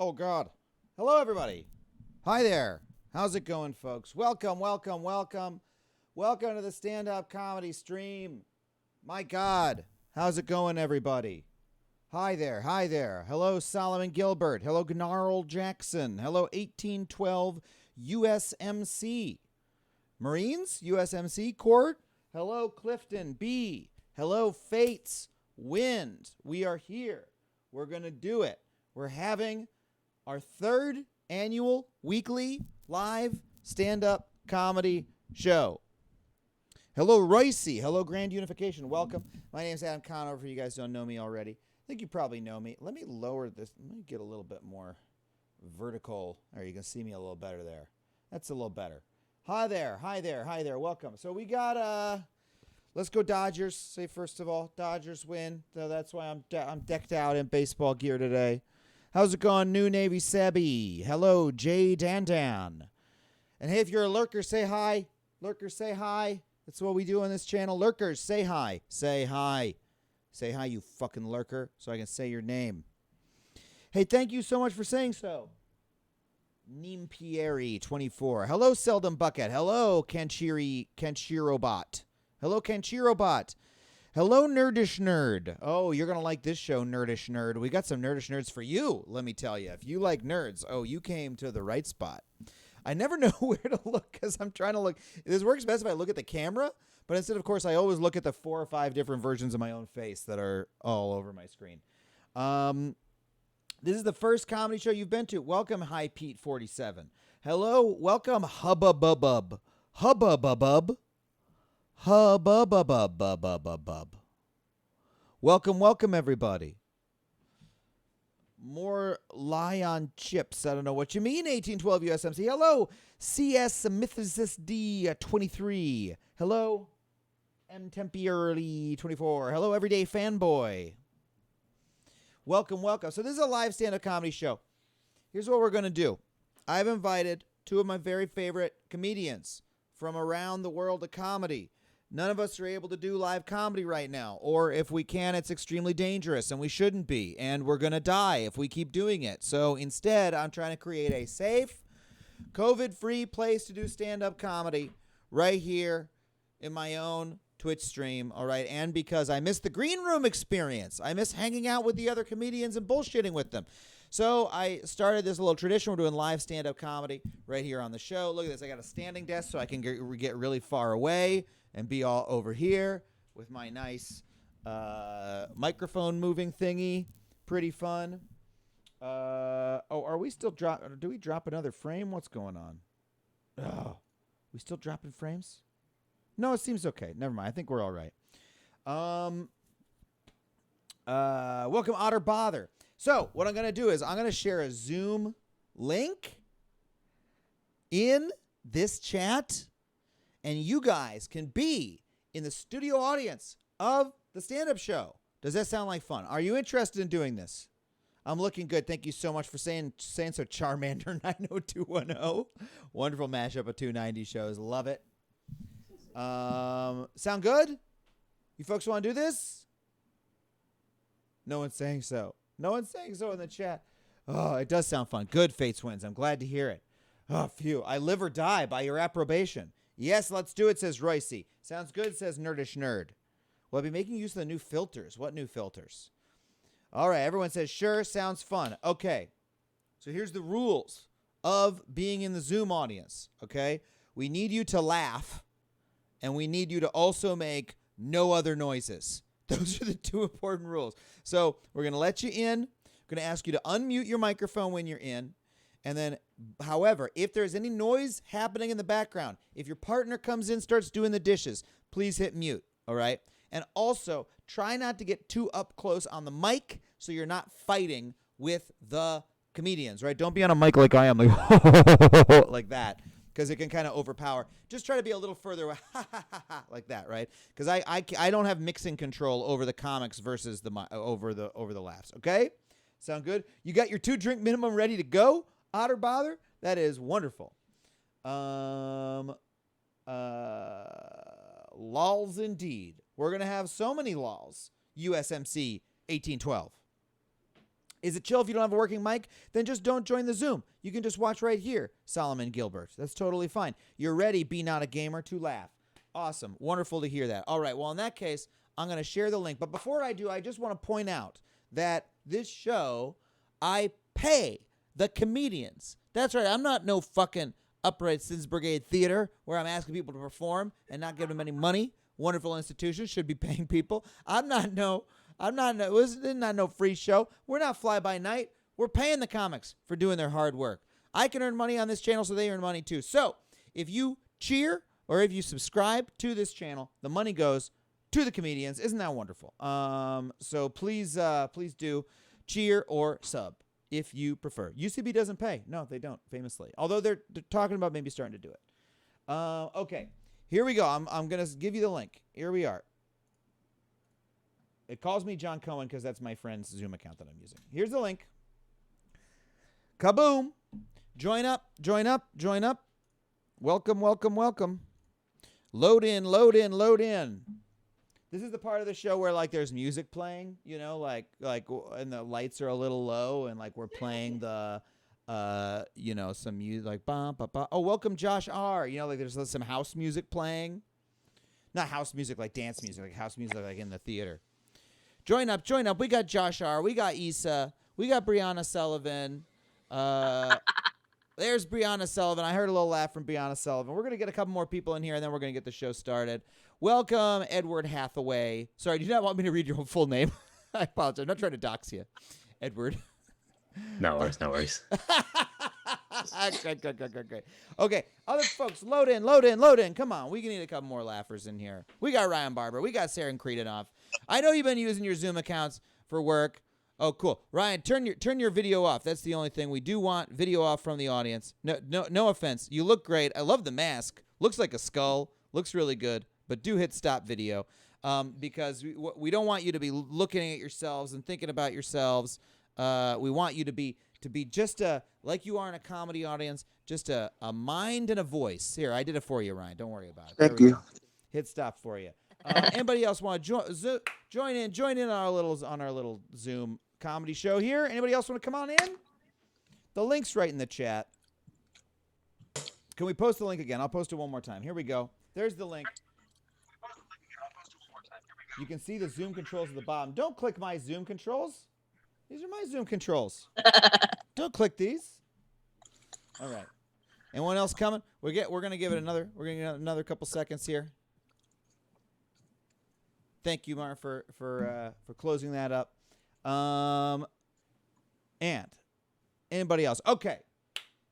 Oh, God. Hello, everybody. Hi there. How's it going, folks? Welcome, welcome, welcome. Welcome to the stand-up comedy stream. My God. How's it going, everybody? Hi there. Hi there. Hello, Solomon Gilbert. Hello, Gnarl Jackson. Hello, 1812 USMC. Marines, USMC Court. Hello, Clifton B. Hello, Fates Wind. We are here. We're going to do it. We're having our third annual weekly live stand-up comedy show. Hello, Royce. Hello, Grand Unification. Welcome. My name's Adam Conover. You guys don't know me already. I think you probably know me. Let me lower this. Let me get a little bit more vertical. There, you can see me a little better there. That's a little better. Hi there. Hi there. Hi there. Welcome. So we got, let's go Dodgers. Say first of all, Dodgers win. So that's why I'm decked out in baseball gear today. How's it going, New Navy Sebby? Hello, Jay Dandan. And hey, if you're a lurker, say hi. Lurkers, say hi. That's what we do on this channel. Lurkers, say hi. Say hi. Say hi, you fucking lurker, so I can say your name. Hey, thank you so much for saying so. Nimpieri24. Hello, Seldom Bucket. Hello, Kenshirobot. Hello, Kenshirobot. Hello, Nerdish Nerd. Oh, you're going to like this show, Nerdish Nerd. We got some Nerdish Nerds for you, let me tell you. If you like nerds, oh, you came to the right spot. I never know where to look because I'm trying to look. This works best if I look at the camera, but instead, of course, I always look at the 4 or 5 different versions of my own face that are all over my screen. This is the first comedy show you've been to. Welcome, High Pete 47. Hello, welcome, Hubbububub. Hubbububub. Hubbubububububub. Welcome, welcome, everybody. More lie on chips. I don't know what you mean, 1812 USMC. Hello, CS Mythicist D23. Hello, M Tempe Early 24. Hello, Everyday Fanboy. Welcome, welcome. So this is a live stand-up comedy show. Here's what we're going to do. I've invited 2 of my very favorite comedians from around the world of comedy. None of us are able to do live comedy right now, or if we can, it's extremely dangerous, and we shouldn't be, and we're going to die if we keep doing it. So instead, I'm trying to create a safe, COVID-free place to do stand-up comedy right here in my own Twitch stream, all right? And because I miss the green room experience. I miss hanging out with the other comedians and bullshitting with them. So I started this little tradition. We're doing live stand-up comedy right here on the show. Look at this. I got a standing desk so I can get really far away and be all over here with my nice microphone moving thingy. Pretty fun. Are we still do we drop another frame? What's going on? Oh, we still dropping frames? No, it seems okay. Never mind. I think we're all right. Welcome, Otter Bother. So what I'm going to do is I'm going to share a Zoom link in this chat, and you guys can be in the studio audience of the stand-up show. Does that sound like fun? Are you interested in doing this? I'm looking good. Thank you so much for saying so, Charmander 90210. Wonderful mashup of 2 90s shows. Love it. Sound good? You folks want to do this? No one's saying so. No one's saying so in the chat. Oh, it does sound fun. Good, Fates wins. I'm glad to hear it. Oh, phew. I live or die by your approbation. Yes, let's do it, says Royce. Sounds good, says Nerdish Nerd. Will I be making use of the new filters? What new filters? All right, everyone says, sure, sounds fun. Okay, so here's the rules of being in the Zoom audience, okay? We need you to laugh, and we need you to also make no other noises. Those are the 2 important rules. So we're going to let you in. We're going to ask you to unmute your microphone when you're in. And then, however, if there's any noise happening in the background, if your partner comes in, starts doing the dishes, please hit mute, all right? And also, try not to get too up close on the mic so you're not fighting with the comedians, right? Don't be on a mic like I am, like that, because it can kind of overpower. Just try to be a little further away, like that, right? Because I don't have mixing control over the comics versus the over the laughs, okay? Sound good? You got your 2-drink minimum ready to go? Otter Bother? That is wonderful. Lols indeed. We're going to have so many lols. USMC 1812. Is it chill if you don't have a working mic? Then just don't join the Zoom. You can just watch right here, Solomon Gilbert. That's totally fine. You're ready, Be Not a Gamer, to laugh. Awesome. Wonderful to hear that. All right. Well, in that case, I'm going to share the link. But before I do, I just want to point out that this show, I pay the comedians. That's right. I'm not no fucking Upright Citizens Brigade Theater where I'm asking people to perform and not give them any money. Wonderful institution, should be paying people. This is not no free show. We're not fly by night. We're paying the comics for doing their hard work. I can earn money on this channel, so they earn money too. So if you cheer or if you subscribe to this channel, the money goes to the comedians. Isn't that wonderful? So please do cheer or sub if you prefer. UCB doesn't pay. No, they don't, famously. Although they're talking about maybe starting to do it. Okay. Here we go. I'm going to give you the link. Here we are. It calls me John Cohen because that's my friend's Zoom account that I'm using. Here's the link. Kaboom. Join up. Welcome. Load in. This is the part of the show where, like, there's music playing, you know, like, and the lights are a little low, and, like, we're playing the, some music, like, bum, ba, ba. Oh, welcome, Josh R. You know, like, there's some house music playing. Not house music like dance music, like house music like in the theater. Join up. We got Josh R. We got Issa. We got Brianna Sullivan. There's Brianna Sullivan. I heard a little laugh from Brianna Sullivan. We're going to get a couple more people in here, and then we're going to get the show started. Welcome, Edward Hathaway. Sorry, do you not want me to read your full name? I apologize. I'm not trying to dox you, Edward. No worries. Great. Okay, other folks, load in. Come on, we need a couple more laughers in here. We got Ryan Barber. We got Sarah Creedenoff. I know you've been using your Zoom accounts for work. Oh, cool. Ryan, turn your video off. That's the only thing. We do want video off from the audience. No offense. You look great. I love the mask. Looks like a skull. Looks really good. But do hit stop video because we don't want you to be looking at yourselves and thinking about yourselves. We want you to be just like you are in a comedy audience, just a mind and a voice. Here, I did it for you, Ryan. Don't worry about it. Thank you. Hit stop for you. Anybody else want to join in on our little Zoom comedy show here? Anybody else want to come on in? The link's right in the chat. Can we post the link again? I'll post it one more time. Here we go. There's the link. You can see the Zoom controls at the bottom. Don't click my Zoom controls. These are my Zoom controls. Don't click these. All right. Anyone else coming? We're gonna give it another couple seconds here. Thank you, Mar, for closing that up. And anybody else? Okay.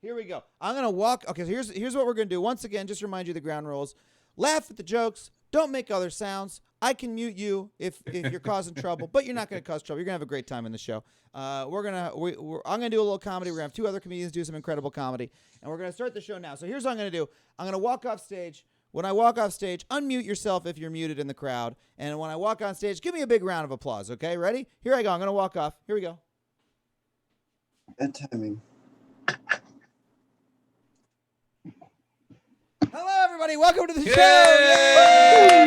Here we go. I'm gonna walk. Okay, so here's what we're gonna do. Once again, just remind you the ground rules. Laugh at the jokes. Don't make other sounds. I can mute you if you're causing trouble, but you're not going to cause trouble. You're going to have a great time in the show. I'm going to do a little comedy. We're going to have two other comedians do some incredible comedy, and we're going to start the show now. So here's what I'm going to do. I'm going to walk off stage. When I walk off stage, unmute yourself if you're muted in the crowd. And when I walk on stage, give me a big round of applause, okay? Ready? Here I go. I'm going to walk off. Here we go. Bad timing. Hello, everybody. Welcome to the show. Yay!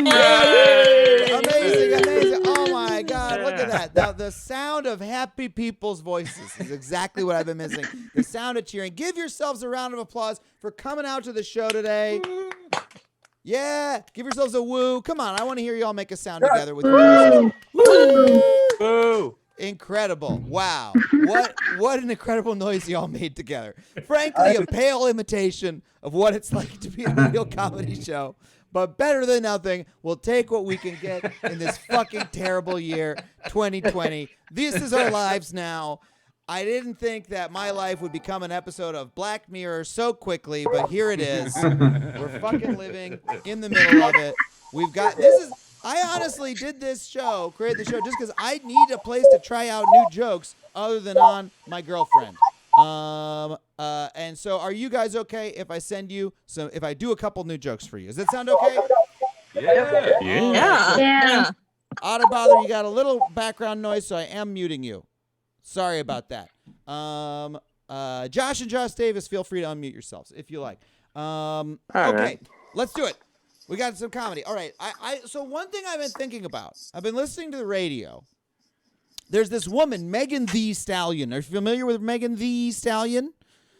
Amazing. Oh, my God. Look at that. Now, the sound of happy people's voices is exactly what I've been missing. The sound of cheering. Give yourselves a round of applause for coming out to the show today. Yeah. Give yourselves a woo. Come on. I want to hear you all make a sound together with your voices. Woo! Boo! Incredible. Wow. What an incredible noise you all made together. Frankly, a pale imitation of what it's like to be in a real comedy show. But better than nothing, we'll take what we can get in this fucking terrible year, 2020. This is our lives now. I didn't think that my life would become an episode of Black Mirror so quickly, but here it is. We're fucking living in the middle of it. I honestly did create the show just because I need a place to try out new jokes other than on my girlfriend. And so are you guys okay if I send you if I do a couple new jokes for you? Does that sound okay? Yeah. Out of bother, you got a little background noise, so I am muting you. Sorry about that. Josh and Josh Davis, feel free to unmute yourselves if you like. Okay, let's do it. We got some comedy. All right. So one thing I've been thinking about, I've been listening to the radio. There's this woman, Megan Thee Stallion. Are you familiar with Megan Thee Stallion?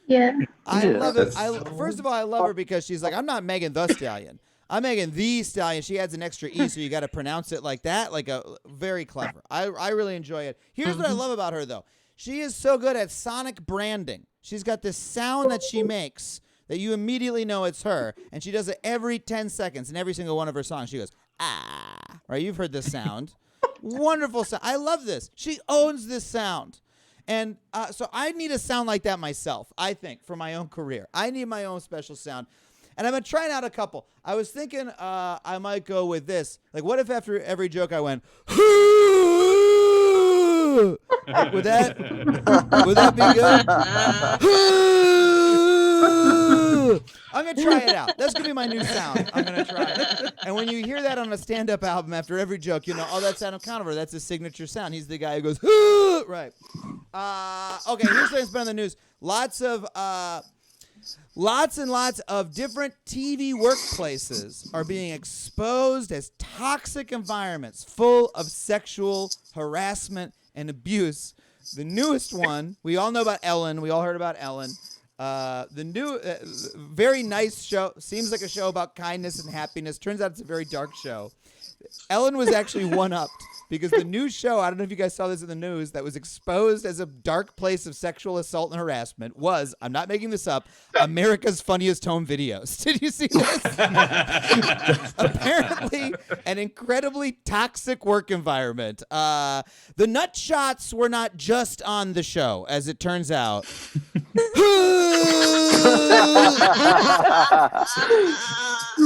Yeah. I love it. That's- First of all, I love her because she's like, I'm not Megan the Stallion. I'm Megan Thee Stallion. She adds an extra E, so you got to pronounce it like that. Like very clever. I really enjoy it. Here's what I love about her, though. She is so good at sonic branding. She's got this sound that she makes that you immediately know it's her, and she does it every 10 seconds in every single one of her songs. She goes, ah. Right? You've heard this sound. Wonderful sound. I love this. She owns this sound. And so I need a sound like that myself, I think, for my own career. I need my own special sound. And I've been trying out a couple. I was thinking I might go with this. Like, what if after every joke I went, would that be good? I'm going to try it out. That's going to be my new sound. I'm going to try it. And when you hear that on a stand-up album after every joke, you know, oh, that's Adam Conover. That's his signature sound. He's the guy who goes, right. Okay, here's what's been on the news. Lots and lots of different TV workplaces are being exposed as toxic environments full of sexual harassment and abuse. The newest one, we all know about Ellen. We all heard about Ellen. The new, very nice show. Seems like a show about kindness and happiness. Turns out it's a very dark show. Ellen was actually one-upped because the new show, I don't know if you guys saw this in the news, that was exposed as a dark place of sexual assault and harassment was, I'm not making this up, America's Funniest Home Videos. Did you see this? Apparently, an incredibly toxic work environment. The nut shots were not just on the show, as it turns out.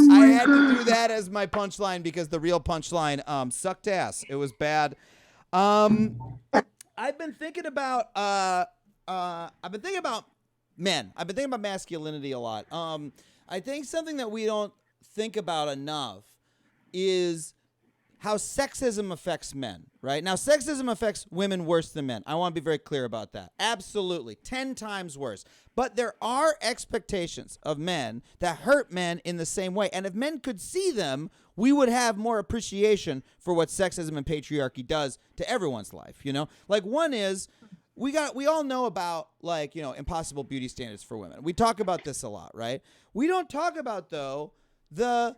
I had to do that as my punchline because the real punchline sucked ass. It was bad. I've been thinking about men. I've been thinking about masculinity a lot. I think something that we don't think about enough is how sexism affects men, right? Now, sexism affects women worse than men. I want to be very clear about that. Absolutely. 10 times worse. But there are expectations of men that hurt men in the same way. And if men could see them, we would have more appreciation for what sexism and patriarchy does to everyone's life, you know? Like, one is, we all know about, like, you know, impossible beauty standards for women. We talk about this a lot, right? We don't talk about, though, the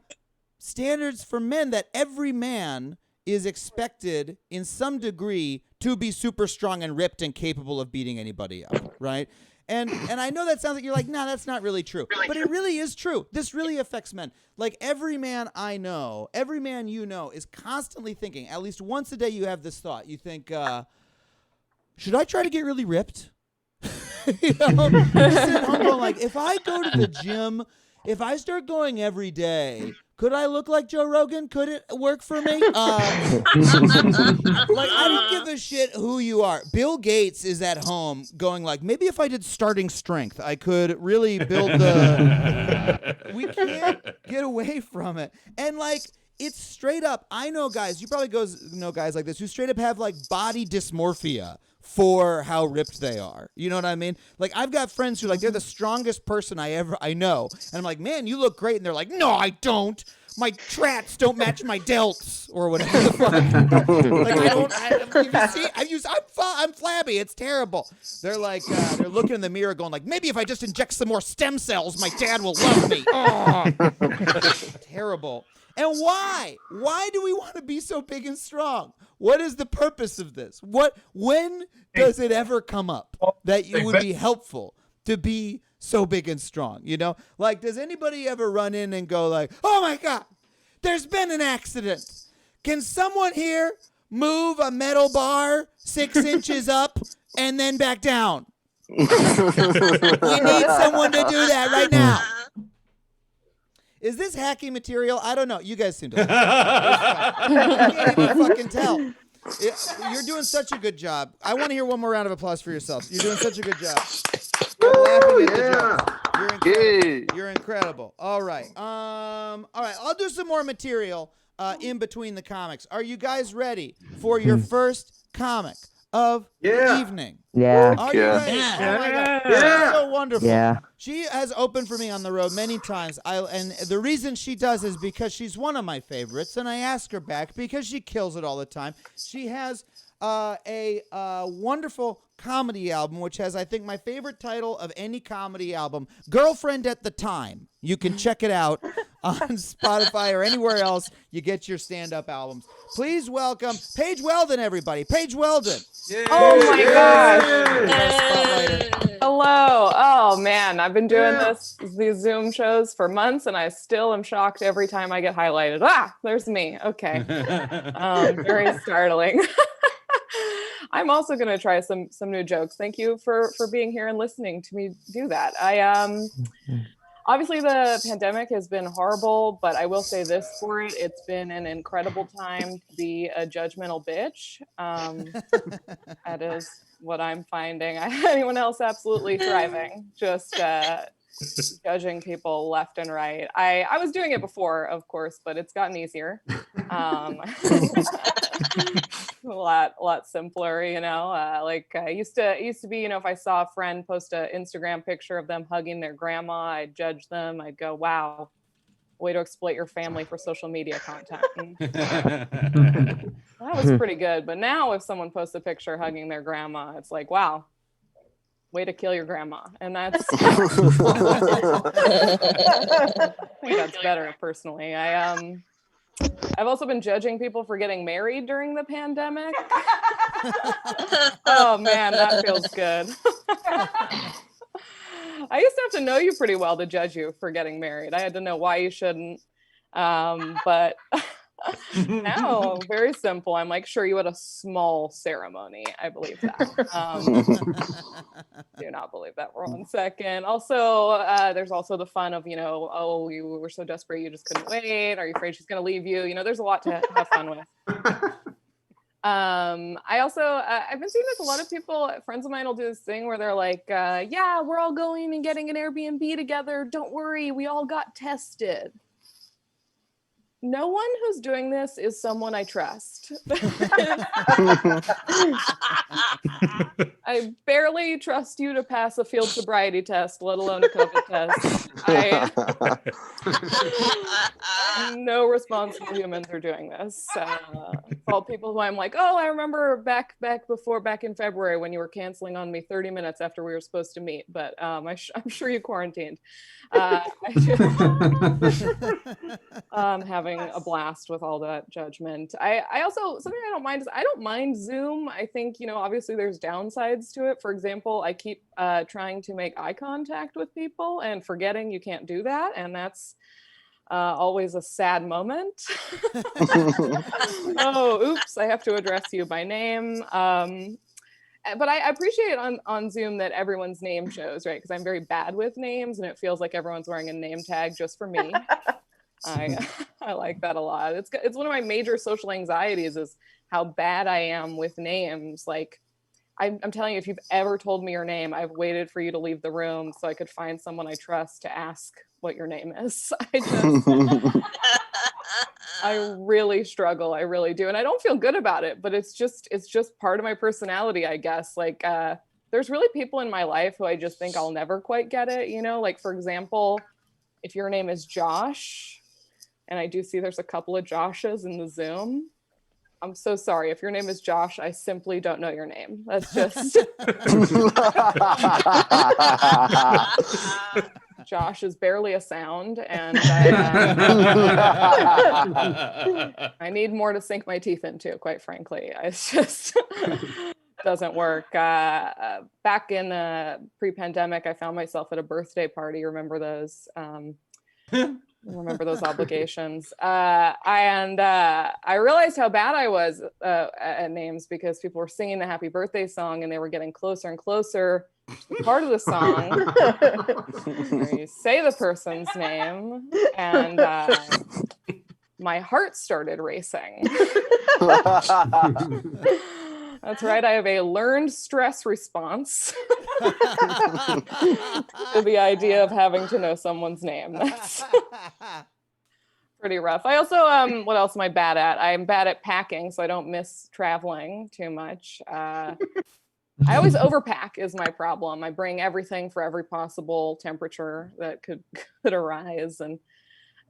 standards for men that every man is expected in some degree to be super strong and ripped and capable of beating anybody up, right? And I know that sounds like you're like, nah, that's not really true. But it really is true. This really affects men. Like, every man I know, every man you know is constantly thinking, at least once a day you have this thought. You think, should I try to get really ripped? You know, you're sitting home going like, if I go to the gym, if I start going every day, could I look like Joe Rogan? Could it work for me? Like, I don't give a shit who you are. Bill Gates is at home going like, maybe if I did starting strength, I could really build the... We can't get away from it. And, like, it's straight up. I know guys, you probably know guys like this who straight up have, like, body dysmorphia for how ripped they are. You know what I mean? Like, I've got friends who, like, they're the strongest person I know. And I'm like, man, you look great. And they're like, no, I don't. My trats don't match my delts or whatever the fuck. I'm flabby. It's terrible. They're like, they're looking in the mirror going like, maybe if I just inject some more stem cells, my dad will love me. Oh. Terrible. And why? Why do we want to be so big and strong? What is the purpose of this? When does it ever come up that it would be helpful to be so big and strong? You know, like, does anybody ever run in and go like, oh my God, there's been an accident. Can someone here move a metal bar 6 inches up and then back down? We need someone to do that right now. Is this hacky material? I don't know. You guys seem to like it. I can't even fucking tell. You're doing such a good job. I want to hear one more round of applause for yourselves. You're doing such a good job. You're laughing at the jokes. You're incredible. You're incredible. All right. I'll do some more material in between the comics. Are you guys ready for your first comic of the evening? Yeah. Are you ready? Yeah. Oh my God. That's so wonderful. Yeah. She has opened for me on the road many times. And the reason she does is because she's one of my favorites, and I ask her back because she kills it all the time. She has a wonderful comedy album, which has, I think, my favorite title of any comedy album, Girlfriend at the Time. You can check it out on Spotify or anywhere else you get your stand-up albums. Please welcome Paige Weldon, everybody. Paige Weldon. Oh my gosh. Spotlighter. Hello. Oh man, I've been doing these Zoom shows for months and I still am shocked every time I get highlighted. Ah, there's me. Okay. Very startling. I'm also going to try some new jokes. Thank you for being here and listening to me do that. Obviously the pandemic has been horrible, but I will say this for it. It's been an incredible time to be a judgmental bitch. That is what I'm finding. Anyone else absolutely thriving, just judging people left and right. I was doing it before, of course, but it's gotten easier. A lot simpler, you know. Like I used to be, you know, if I saw a friend post an Instagram picture of them hugging their grandma, I'd judge them. I'd go, wow, way to exploit your family for social media content. That was pretty good. But now if someone posts a picture hugging their grandma, it's like, wow, way to kill your grandma. And that's I think that's better personally. I've also been judging people for getting married during the pandemic. Oh man, that feels good. I used to have to know you pretty well to judge you for getting married. I had to know why you shouldn't. But now, very simple. I'm like, sure, you had a small ceremony. I believe that. Do not believe that for 1 second. Also, there's also the fun of, you know, oh, you were so desperate you just couldn't wait. Are you afraid she's going to leave you? You know, there's a lot to have fun with. I also, I've been seeing this, a lot of people, friends of mine will do this thing where they're like, yeah, we're all going and getting an Airbnb together. Don't worry, we all got tested. No one who's doing this is someone I trust. I barely trust you to pass a field sobriety test, let alone a COVID test. No responsible humans are doing this. All people who I'm like, oh, I remember back in February when you were canceling on me 30 minutes after we were supposed to meet, but I'm sure you quarantined. I'm having a blast with all that judgment. I also, something I don't mind is I don't mind Zoom. I think, you know, obviously there's downsides to it. For example, I keep trying to make eye contact with people and forgetting you can't do that. And that's always a sad moment. Oh, oops, I have to address you by name. But I appreciate on Zoom that everyone's name shows, right? Because I'm very bad with names and it feels like everyone's wearing a name tag just for me. I like that a lot. It's one of my major social anxieties is how bad I am with names. Like I'm telling you, if you've ever told me your name, I've waited for you to leave the room so I could find someone I trust to ask what your name is. I really struggle. I really do. And I don't feel good about it, but it's just part of my personality, I guess. Like there's really people in my life who I just think I'll never quite get it. You know, like for example, if your name is Josh, and I do see there's a couple of Joshes in the Zoom, I'm so sorry. If your name is Josh, I simply don't know your name. That's just... Josh is barely a sound, and I need more to sink my teeth into, quite frankly. It's just doesn't work. Back in pre-pandemic, I found myself at a birthday party. Remember those? Remember those obligations. And I realized how bad I was at names because people were singing the happy birthday song and they were getting closer and closer to the part of the song where you say the person's name, and my heart started racing. That's right. I have a learned stress response to the idea of having to know someone's name. That's pretty rough. I also, what else am I bad at? I'm bad at packing, so I don't miss traveling too much. I always overpack is my problem. I bring everything for every possible temperature that could arise. And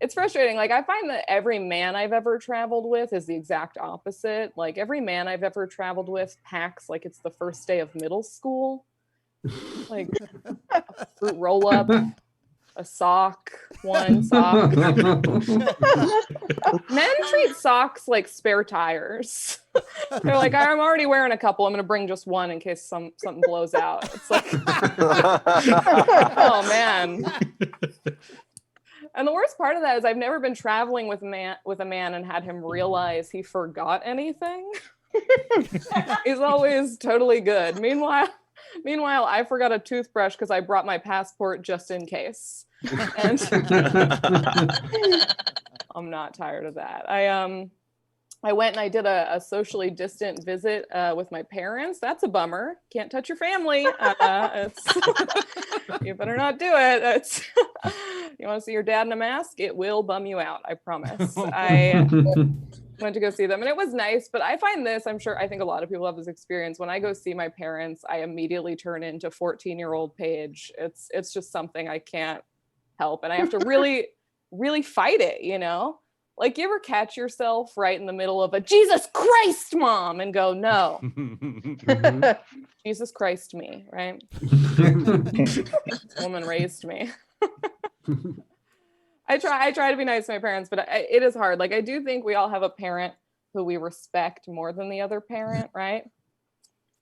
it's frustrating. Like, I find that every man I've ever traveled with is the exact opposite. Like, every man I've ever traveled with packs like it's the first day of middle school. Like, a fruit roll up, a sock, one sock. Men treat socks like spare tires. They're like, I'm already wearing a couple. I'm going to bring just one in case something blows out. It's like, oh man. And the worst part of that is I've never been traveling with a man and had him realize he forgot anything. He's always totally good. Meanwhile, I forgot a toothbrush because I brought my passport just in case. And I'm not tired of that. I went and I did a socially distant visit with my parents. That's a bummer. Can't touch your family. You better not do it. You want to see your dad in a mask? It will bum you out. I promise. I went to go see them and it was nice, but I find this, I think a lot of people have this experience. When I go see my parents, I immediately turn into 14-year-old Paige. It's just something I can't help. And I have to really, really fight it, you know? Like, you ever catch yourself right in the middle of a Jesus Christ, Mom, and go, no. Jesus Christ me, right? This woman raised me. I try to be nice to my parents, but it is hard. Like, I do think we all have a parent who we respect more than the other parent, right?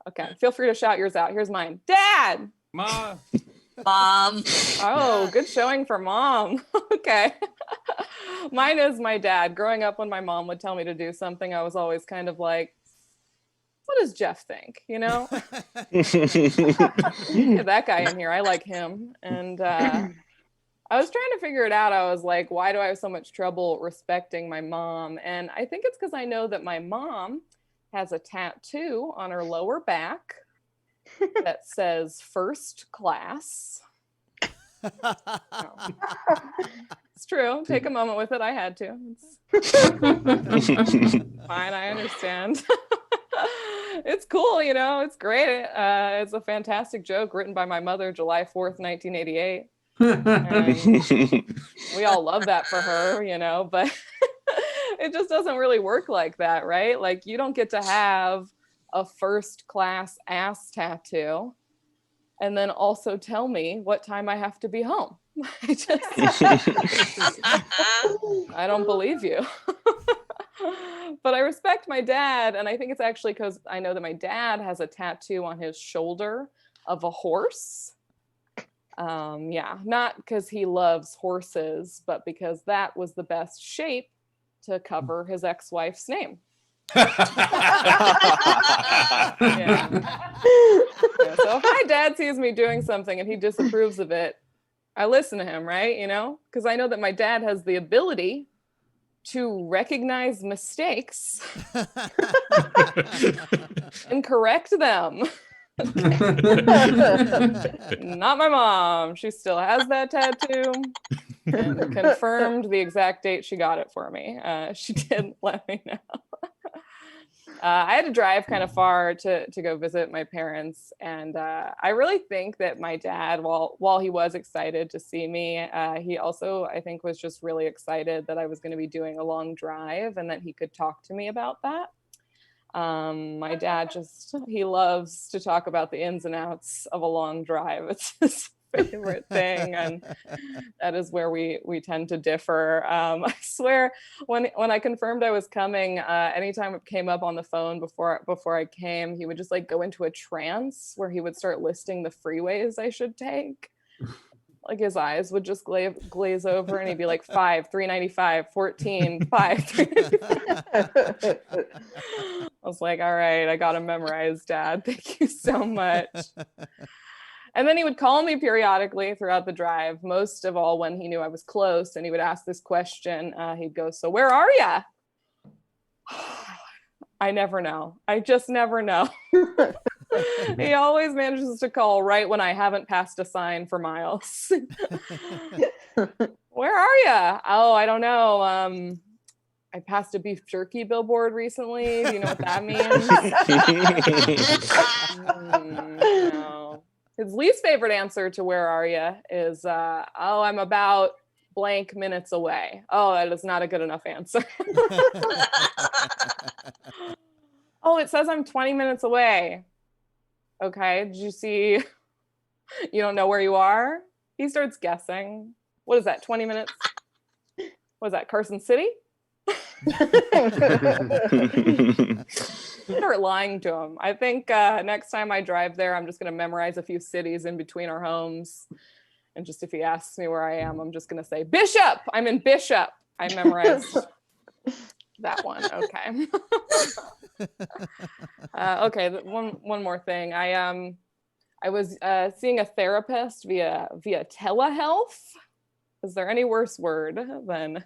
Okay, feel free to shout yours out. Here's mine. Dad! Mom. Mom. Oh, good showing for Mom. Okay. Mine is my dad. Growing up, when my mom would tell me to do something, I was always kind of like, what does Jeff think? You know? Get that guy in here. I like him. And I was trying to figure it out. I was like, why do I have so much trouble respecting my mom? And I think it's because I know that my mom has a tattoo on her lower back that says first class. It's true. Take a moment with it. I had to. It's fine. I understand. It's cool, you know. It's great. It's a fantastic joke written by my mother, July 4th, 1988. And we all love that for her, you know, but it just doesn't really work like that, right? Like, you don't get to have a first class ass tattoo and then also tell me what time I have to be home. I don't believe you. But I respect my dad, and I think it's actually because I know that my dad has a tattoo on his shoulder of a horse. Yeah, not because he loves horses, but because that was the best shape to cover his ex-wife's name. Yeah. So if my dad sees me doing something and he disapproves of it, I listen to him, right? You know, because I know that my dad has the ability to recognize mistakes and correct them. Not my mom. She still has that tattoo and confirmed the exact date she got it for me. She did let me know. I had to drive kind of far to go visit my parents, and I really think that my dad, while he was excited to see me, he also, I think, was just really excited that I was going to be doing a long drive and that he could talk to me about that. My dad he loves to talk about the ins and outs of a long drive. It's his favorite thing, and that is where we tend to differ. I swear, when I confirmed I was coming, anytime it came up on the phone before I came, he would just like go into a trance where he would start listing the freeways I should take. Like, his eyes would just glaze over, and he'd be like, 5, 395, 14, 5, 395. I was like, all right, I got to memorize, Dad. Thank you so much. And then he would call me periodically throughout the drive, most of all when he knew I was close, and he would ask this question. He'd go, so where are ya? I never know. I just never know. He always manages to call right when I haven't passed a sign for miles. Where are ya? Oh, I don't know. I passed a beef jerky billboard recently. Do you know what that means? No. His least favorite answer to where are ya is, I'm about blank minutes away. Oh, that is not a good enough answer. Oh, it says I'm 20 minutes away. Okay, did you see? You don't know where you are? He starts guessing. What is that, 20 minutes? What is that, Carson City? Start lying to him. I think next time I drive there, I'm just going to memorize a few cities in between our homes. And just if he asks me where I am, I'm just going to say, Bishop! I'm in Bishop. I memorized that one. Okay. Okay, one more thing. I was seeing a therapist via telehealth. Is there any worse word than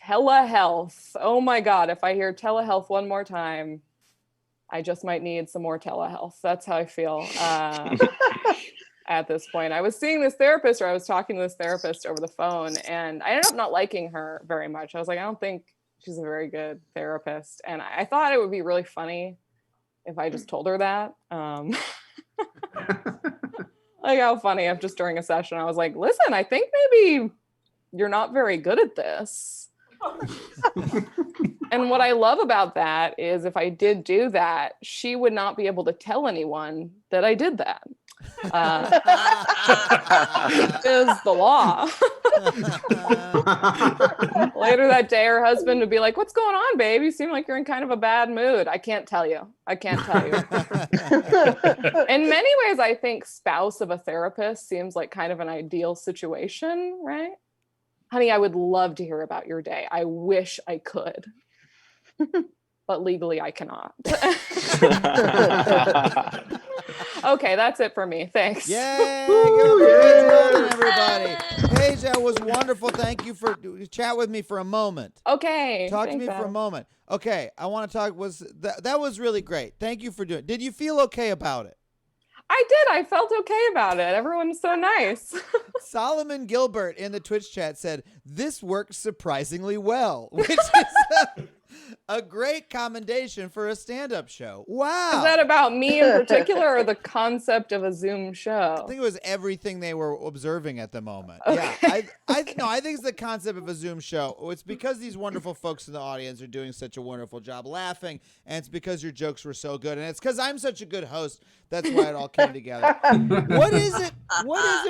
telehealth? Oh my God, if I hear telehealth one more time, I just might need some more telehealth. That's how I feel at this point. I was seeing this therapist, or I was talking to this therapist over the phone, and I ended up not liking her very much. I was like, I don't think she's a very good therapist. And I thought it would be really funny if I just told her that. Like how funny if just during a session I was like, listen, I think maybe you're not very good at this. And what I love about that is if I did do that, she would not be able to tell anyone that I did that. Is the law. Later that day, her husband would be like, what's going on, babe? You seem like you're in kind of a bad mood. I can't tell you. In many ways, I think spouse of a therapist seems like kind of an ideal situation, right? Honey, I would love to hear about your day. I wish I could. But legally I cannot. Okay, that's it for me. Thanks. Yay! Paige Weldon, everybody. Paige, that was wonderful. Thank you for chat with me for a moment. Okay. Talk to me for a moment. Okay, I want to talk. That was really great. Thank you for doing it. Did you feel okay about it? I did. I felt okay about it. Everyone's so nice. Solomon Gilbert in the Twitch chat said, this works surprisingly well, which is a great commendation for a stand-up show. Wow. Is that about me in particular or the concept of a Zoom show? I think it was everything they were observing at the moment. Okay. Yeah. I think it's the concept of a Zoom show. It's because these wonderful folks in the audience are doing such a wonderful job laughing, and it's because your jokes were so good, and it's because I'm such a good host. That's why it all came together. What is it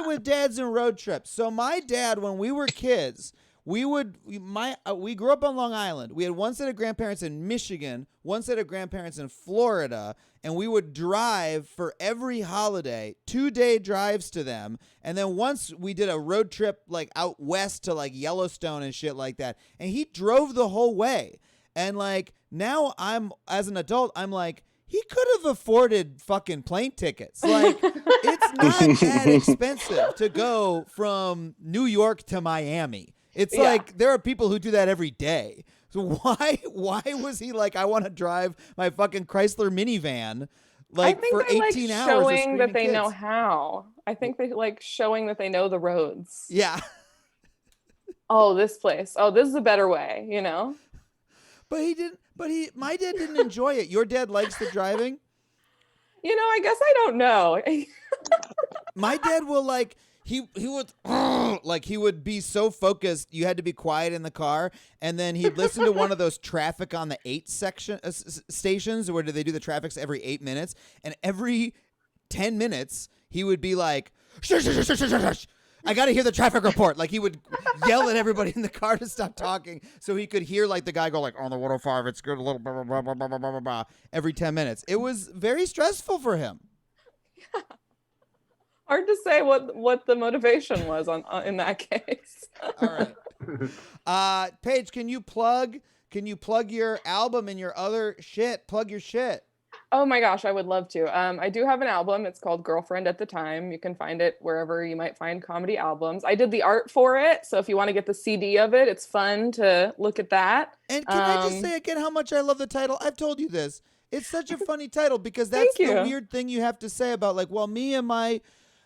with dads and road trips? So my dad, when we were kids, we grew up on Long Island. We had one set of grandparents in Michigan, one set of grandparents in Florida, and we would drive for every holiday, 2-day drives to them. And then once we did a road trip like out west to like Yellowstone and shit like that. And he drove the whole way. And like now as an adult, I'm like, he could have afforded fucking plane tickets. Like, it's not that expensive to go from New York to Miami. It's like there are people who do that every day. So why was he like, I want to drive my fucking Chrysler minivan like for 18 hours? Showing that they know how. I think they like showing that they know the roads. Yeah. Oh, this place. Oh, this is a better way, you know? But my dad didn't enjoy it. Your dad likes the driving? You know, I guess I don't know. My dad will like, he would be so focused, you had to be quiet in the car, and then he'd listen to one of those traffic on the 8 stations where they do the traffics every 8 minutes, and every 10 minutes he would be like, shush, shush, shush, shush, shush. I got to hear the traffic report. Like he would yell at everybody in the car to stop talking so he could hear like the guy go like, on the 105, it's good, a little blah, blah, blah, blah, blah, blah, blah, blah, every 10 minutes. It was very stressful for him. Yeah. Hard to say what the motivation was in that case. All right. Paige, can you plug your album and your other shit? Plug your shit. Oh my gosh, I would love to. I do have an album. It's called Girlfriend at the Time. You can find it wherever you might find comedy albums. I did the art for it, so if you want to get the CD of it, it's fun to look at that. And can I just say again how much I love the title? I've told you this. It's such a funny title because that's the weird thing you have to say about like, well, me and my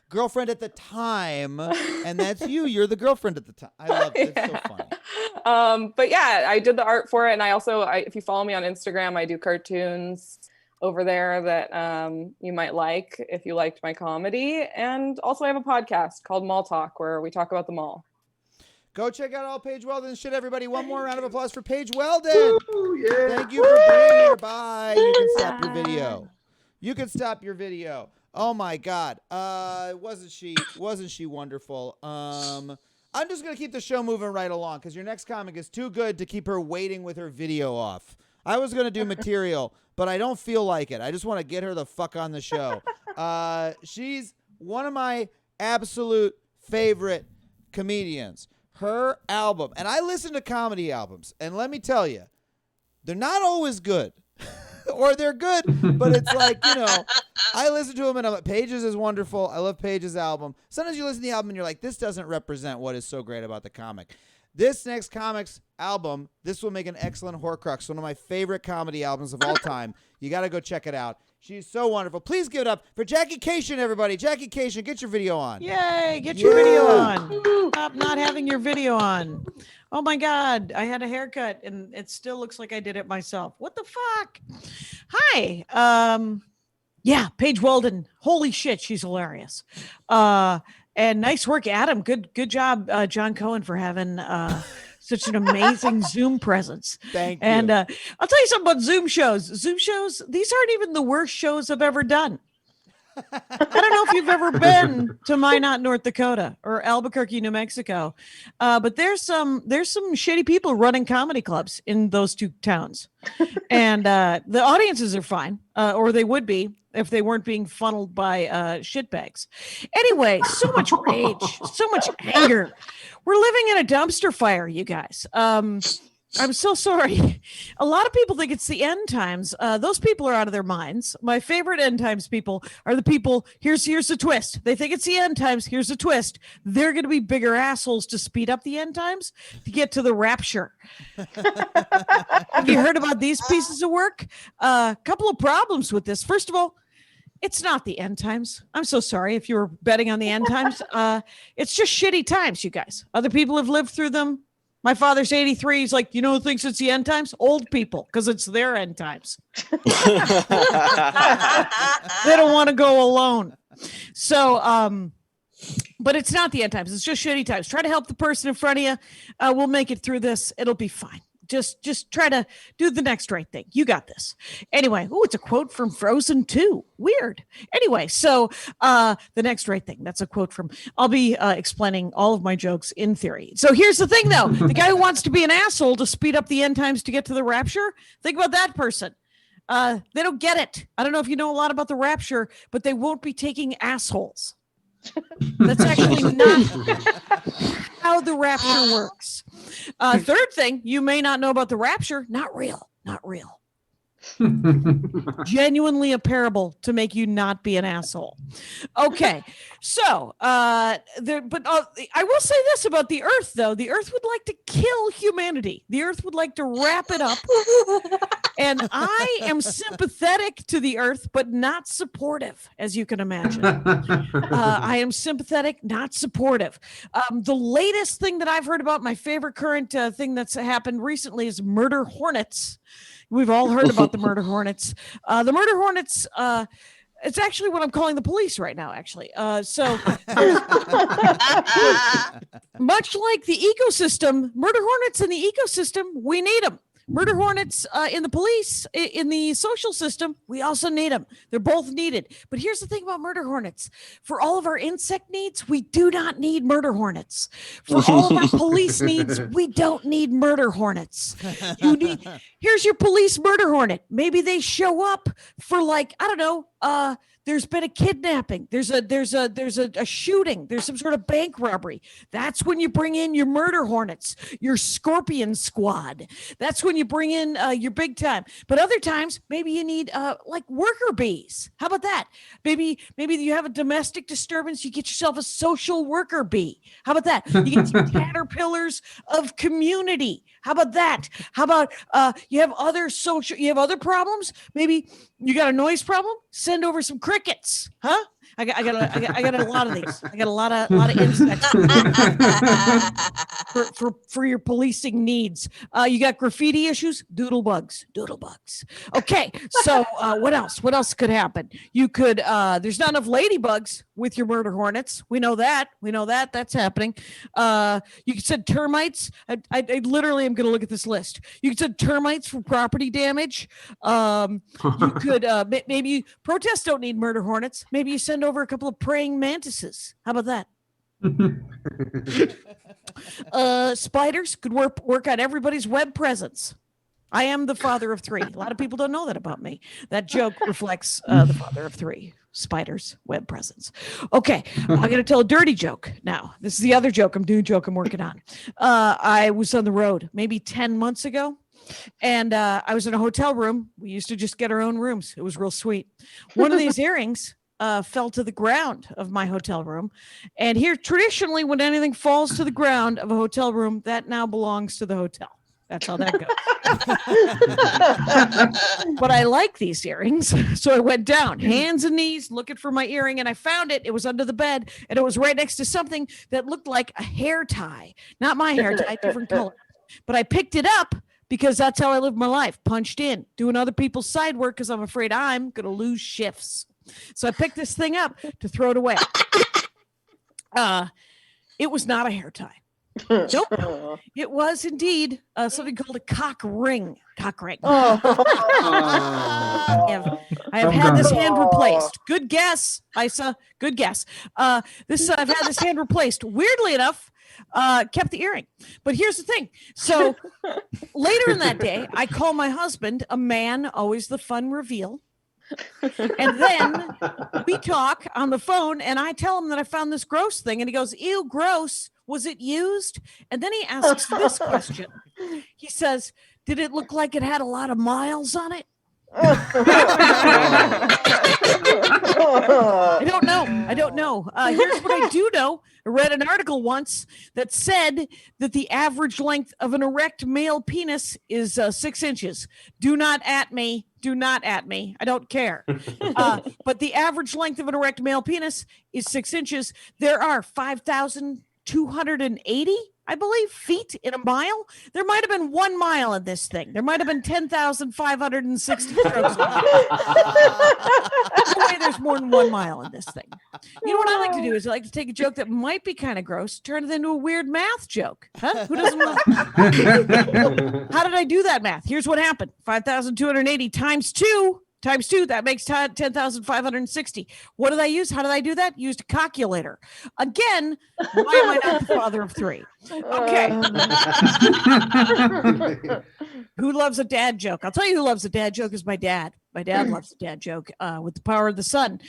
girlfriend at the time, and that's you. You're the girlfriend at the time. I love it. It's so funny. But yeah, I did the art for it, and I also, if you follow me on Instagram, I do cartoons over there that you might like if you liked my comedy. And also I have a podcast called Mall Talk where we talk about the mall. Go check out all Paige Weldon shit, everybody. One more round of applause for Paige Weldon. Thank you for being here. Bye. You can stop your video. You can stop your video. Oh my God. Wasn't she wonderful? I'm just gonna keep the show moving right along because your next comic is too good to keep her waiting with her video off. I was gonna do material, but I don't feel like it. I just want to get her the fuck on the show. She's one of my absolute favorite comedians. Her album, and I listen to comedy albums, and let me tell you, they're not always good. Or they're good, but it's like, I listen to them and I'm like, Paige's is wonderful. I love Paige's album. Sometimes you listen to the album and you're like, this doesn't represent what is so great about the comic. This next comic's album, this will make an excellent Horcrux, one of my favorite comedy albums of all time. You got to go check it out. She's so wonderful. Please give it up for Jackie Kashian, everybody. Jackie Kashian, get your video on. Yay, get your video on. Stop not having your video on. Oh my God, I had a haircut and it still looks like I did it myself. What the fuck? Hi. Yeah, Paige Weldon. Holy shit, she's hilarious. And nice work, Adam. Good job, John Cohen, for having such an amazing Zoom presence. Thank you. And I'll tell you something about Zoom shows. Zoom shows, these aren't even the worst shows I've ever done. I don't know if you've ever been to Minot, North Dakota or Albuquerque, New Mexico. But there's some shitty people running comedy clubs in those two towns. And the audiences are fine, or they would be if they weren't being funneled by shitbags. Anyway, so much rage, so much anger. We're living in a dumpster fire, you guys. I'm so sorry. A lot of people think it's the end times. Those people are out of their minds. My favorite end times people are the people, here's the twist. They think it's the end times. Here's the twist. They're going to be bigger assholes to speed up the end times to get to the rapture. Have you heard about these pieces of work? A couple of problems with this. First of all, it's not the end times. I'm so sorry if you were betting on the end times. It's just shitty times, you guys. Other people have lived through them. My father's 83. He's like, who thinks it's the end times? Old people, because it's their end times. They don't want to go alone. So, but it's not the end times. It's just shitty times. Try to help the person in front of you. We'll make it through this. It'll be fine. Just try to do the next right thing. You got this. Anyway, it's a quote from Frozen 2. Weird. Anyway, so the next right thing. That's a quote from, I'll be explaining all of my jokes in theory. So here's the thing, though. The guy who wants to be an asshole to speed up the end times to get to the rapture, think about that person. They don't get it. I don't know if you know a lot about the rapture, but they won't be taking assholes. That's actually not how the rapture works. Third thing, you may not know about the rapture. Not real. Genuinely a parable to make you not be an asshole. Okay, so I will say this about the earth, though. The earth would like to kill humanity. The earth would like to wrap it up. And I am sympathetic to the earth, but not supportive, as you can imagine. I am sympathetic, not supportive. The latest thing that I've heard about, my favorite current thing that's happened recently is murder hornets. We've all heard about the murder hornets. The murder hornets, it's actually what I'm calling the police right now, actually. So much like the ecosystem, murder hornets in the ecosystem, we need them. Murder hornets in the police, in the social system, we also need them. They're both needed. But here's the thing about murder hornets. For all of our insect needs, we do not need murder hornets. For all of our police needs, we don't need murder hornets. Here's your police murder hornet. Maybe they show up for there's been a kidnapping. There's a shooting. There's some sort of bank robbery. That's when you bring in your murder hornets, your scorpion squad. That's when you bring in your big time. But other times, maybe you need worker bees. How about that? Maybe you have a domestic disturbance. You get yourself a social worker bee. How about that? You get some caterpillars of community. How about that? How about you have other problems? Maybe you got a noise problem? Send over some crickets, huh? I got a lot of these. I got a lot of insects. for your policing needs. You got graffiti issues, doodlebugs. Okay, so what else could happen? You could there's not enough ladybugs with your murder hornets. We know that that's happening. You could send termites. I literally am going to look at this list. You could send termites for property damage. You could maybe protests don't need murder hornets. Maybe you send over a couple of praying mantises. How about that? Spiders could work on everybody's web presence. I am the father of three. A lot of people don't know that about me. That joke reflects the father of three. Spiders, web presence. Okay, I'm going to tell a dirty joke now. This is the other joke I'm working on. I was on the road maybe 10 months ago, and I was in a hotel room. We used to just get our own rooms. It was real sweet. One of these earrings fell to the ground of my hotel room. And here, traditionally, when anything falls to the ground of a hotel room, that now belongs to the hotel. That's how that goes. But I like these earrings. So I went down, hands and knees, looking for my earring, and I found it. It was under the bed, and it was right next to something that looked like a hair tie. Not my hair tie, different color. But I picked it up because that's how I live my life, punched in, doing other people's side work because I'm afraid I'm going to lose shifts. So I picked this thing up to throw it away. It was not a hair tie. Nope. It was indeed something called a cock ring. I have had this hand replaced. Good guess, Isa. Good guess. I've had this hand replaced. Weirdly enough, kept the earring. But here's the thing. So later in that day, I call my husband, a man, always the fun reveal. And then we talk on the phone, and I tell him that I found this gross thing, and he goes, "Ew, gross. Was it used?" And then he asks this question. He says, "Did it look like it had a lot of miles on it?" I don't know. Here's what I do know. I read an article once that said that the average length of an erect male penis is 6 inches. Do not at me. I don't care. But the average length of an erect male penis is 6 inches. There are 5,280, I believe, feet in a mile. There might have been 1 mile in this thing. There might have been 10,560 strokes. No way there's more than 1 mile in this thing. You know what I like to do is I like to take a joke that might be kind of gross, turn it into a weird math joke. Huh? Who doesn't love How did I do that math? Here's what happened. 5,280 times 2. That makes 10,560. What did I use? How did I do that? Used a calculator. Again, why am I not the father of three? Okay. Who loves a dad joke? I'll tell you who loves a dad joke is my dad. My dad loves a dad joke with the power of the sun.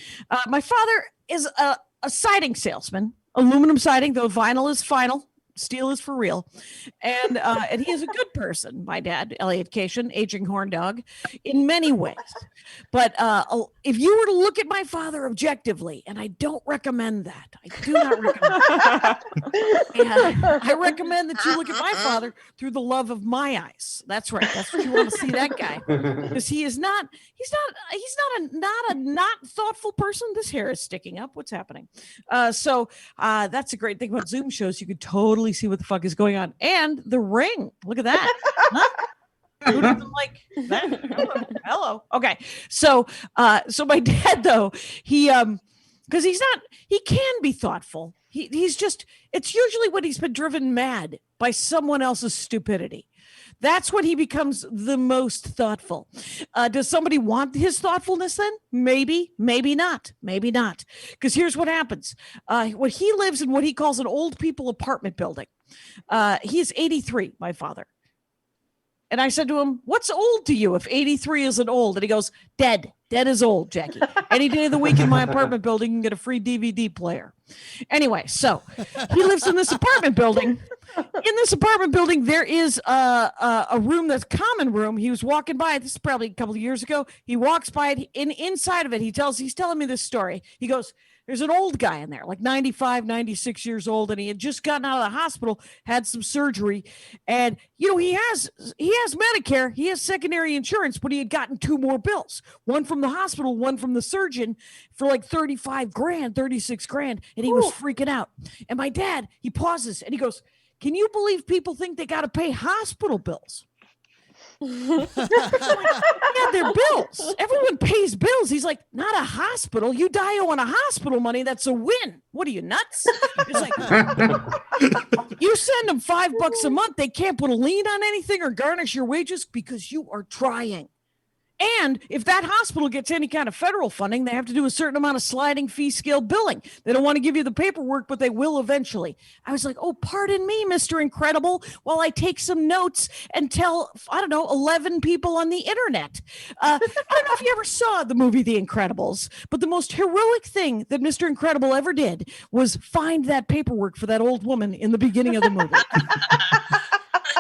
My father is a siding salesman, aluminum siding, though vinyl is final. Steel is for real. And he is a good person, my dad, Elliot Kashian, aging horn dog, in many ways. But if you were to look at my father objectively, and I don't recommend that. I do not recommend that. I recommend that you look at my father through the love of my eyes. That's right. That's what you want to see that guy. Because he's not a not thoughtful person. This hair is sticking up. What's happening? So that's a great thing about Zoom shows. You could totally see what the fuck is going on. And the ring. Look at that. Huh? Who doesn't like that? Hello. Okay. So my dad, though, because he can be thoughtful. He's just, it's usually when he's been driven mad by someone else's stupidity. That's when he becomes the most thoughtful. Does somebody want his thoughtfulness then? Maybe, maybe not. Because here's what happens. When he lives in what he calls an old people apartment building, he is 83, my father. And I said to him, "What's old to you if 83 isn't old?" And he goes, "Dead. Dead is old, Jackie. Any day of the week in my apartment building, you can get a free DVD player." Anyway, so he lives in this apartment building. In this apartment building, there is a room that's common room. He was walking by. This is probably a couple of years ago. He walks by it. Inside of it, he's telling me this story. He goes, "There's an old guy in there, like 95, 96 years old, and he had just gotten out of the hospital, had some surgery, and he has Medicare, he has secondary insurance, but he had gotten 2 more bills, one from the hospital, one from the surgeon, for like 35 grand, 36 grand, and he was freaking out. And my dad, he pauses and he goes, can you believe people think they got to pay hospital bills? Yeah, they're bills. Everyone pays bills. He's like, not a hospital. You die owing a hospital money. That's a win. What are you, nuts? It's like, you send them $5 a month. They can't put a lien on anything or garnish your wages because you are trying. And if that hospital gets any kind of federal funding, they have to do a certain amount of sliding fee scale billing. They don't want to give you the paperwork, but they will eventually. I was like, oh, pardon me, Mr. Incredible, while I take some notes and tell, 11 people on the internet. I don't know if you ever saw the movie The Incredibles, but the most heroic thing that Mr. Incredible ever did was find that paperwork for that old woman in the beginning of the movie.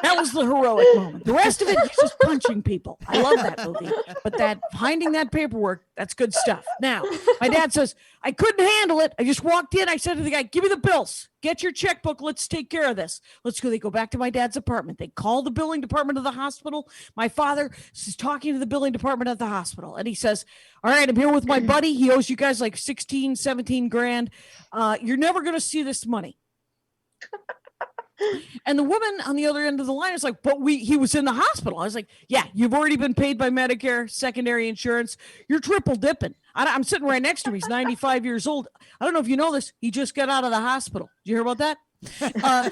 That was the heroic moment. The rest of it, he's just punching people. I love that movie. But that finding that paperwork, that's good stuff. Now, my dad says, I couldn't handle it. I just walked in. I said to the guy, give me the bills. Get your checkbook. Let's take care of this. Let's go. They go back to my dad's apartment. They call the billing department of the hospital. My father is talking to the billing department of the hospital. And he says, all right, I'm here with my buddy. He owes you guys like 16, 17 grand. You're never going to see this money. And the woman on the other end of the line is like, but he was in the hospital. I was like, yeah, you've already been paid by Medicare, secondary insurance. You're triple dipping. I'm sitting right next to him. He's 95 years old. I don't know if you know this. He just got out of the hospital. Did you hear about that? Dad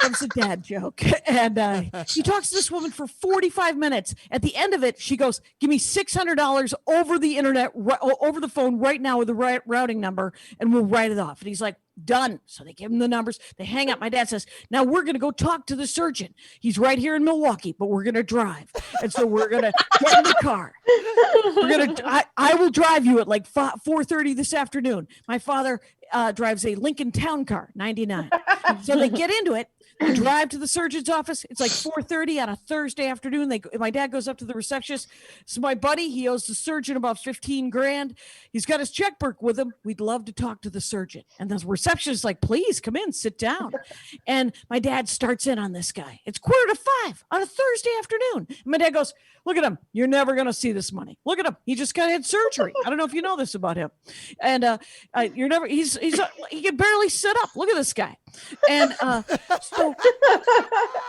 loves a dad joke. And he talks to this woman for 45 minutes. At the end of it, she goes, give me $600 over the internet, over the phone right now with the right routing number, and we'll write it off. And he's like, done. So they give him the numbers. They hang up. My dad says, now we're going to go talk to the surgeon. He's right here in Milwaukee, but we're going to drive. And so we're going to get in the car. I will drive you at like 4:30 this afternoon. My father drives a Lincoln Town Car, 99. So they get into it. They drive to the surgeon's office. It's like 4:30 on a Thursday afternoon. My dad goes up to the receptionist. So my buddy, he owes the surgeon about 15 grand. He's got his checkbook with him. We'd love to talk to the surgeon. And the receptionist is like, please come in, sit down. And my dad starts in on this guy. It's 4:45 on a Thursday afternoon. And my dad goes, look at him. You're never going to see this money. Look at him. He just had surgery. I don't know if you know this about him. And he can barely sit up. Look at this guy. And so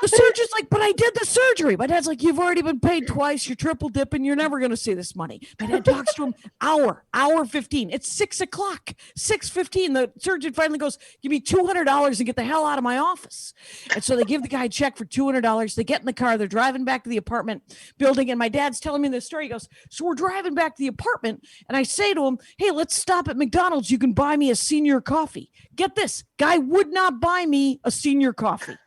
the surgeon's like, but I did the surgery. My dad's like, you've already been paid twice. You're triple dipping. You're never going to see this money. My dad talks to him hour 15. It's 6 o'clock, 6:15. The surgeon finally goes, give me $200 and get the hell out of my office. And so they give the guy a check for $200. They get in the car. They're driving back to the apartment building. And my dad's telling me this story. He goes, so we're driving back to the apartment. And I say to him, hey, let's stop at McDonald's. You can buy me a senior coffee. Get this. Guy would not buy me a senior coffee.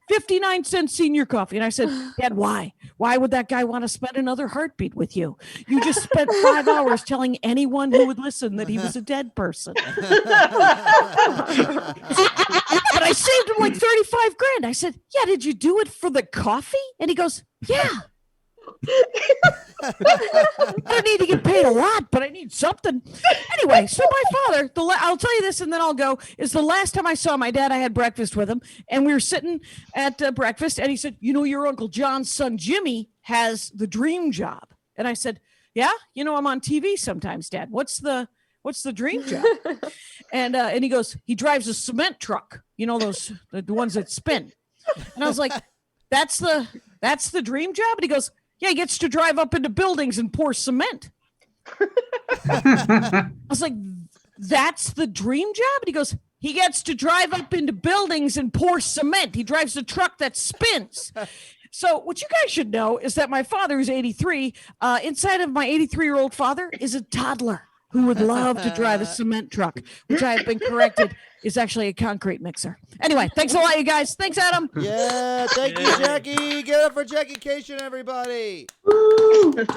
59-cent senior coffee. And I said, Dad, why? Why would that guy want to spend another heartbeat with you? You just spent 5 hours telling anyone who would listen that he was a dead person. But I saved him like 35 grand. I said, yeah, did you do it for the coffee? And he goes, yeah. I don't need to get paid a lot, but I need something. Anyway, so my father, I'll tell you this and then I'll go, is the last time I saw my dad, I had breakfast with him and we were sitting at breakfast and he said, you know, your Uncle John's son, Jimmy, has the dream job. And I said, yeah, you know, I'm on TV sometimes, Dad. What's the dream job? And he goes, he drives a cement truck. You know, the ones that spin. And I was like, that's the dream job? And he goes, yeah, he gets to drive up into buildings and pour cement. I was like, that's the dream job? And he goes, he gets to drive up into buildings and pour cement. He drives a truck that spins. So what you guys should know is that my father, who's 83, inside of my 83-year-old father is a toddler who would love to drive a cement truck, which I have been corrected is actually a concrete mixer. Anyway, thanks a lot, you guys. Thanks, Adam. Yeah, thank you, Jackie. Get up for Jackie Kashian, everybody.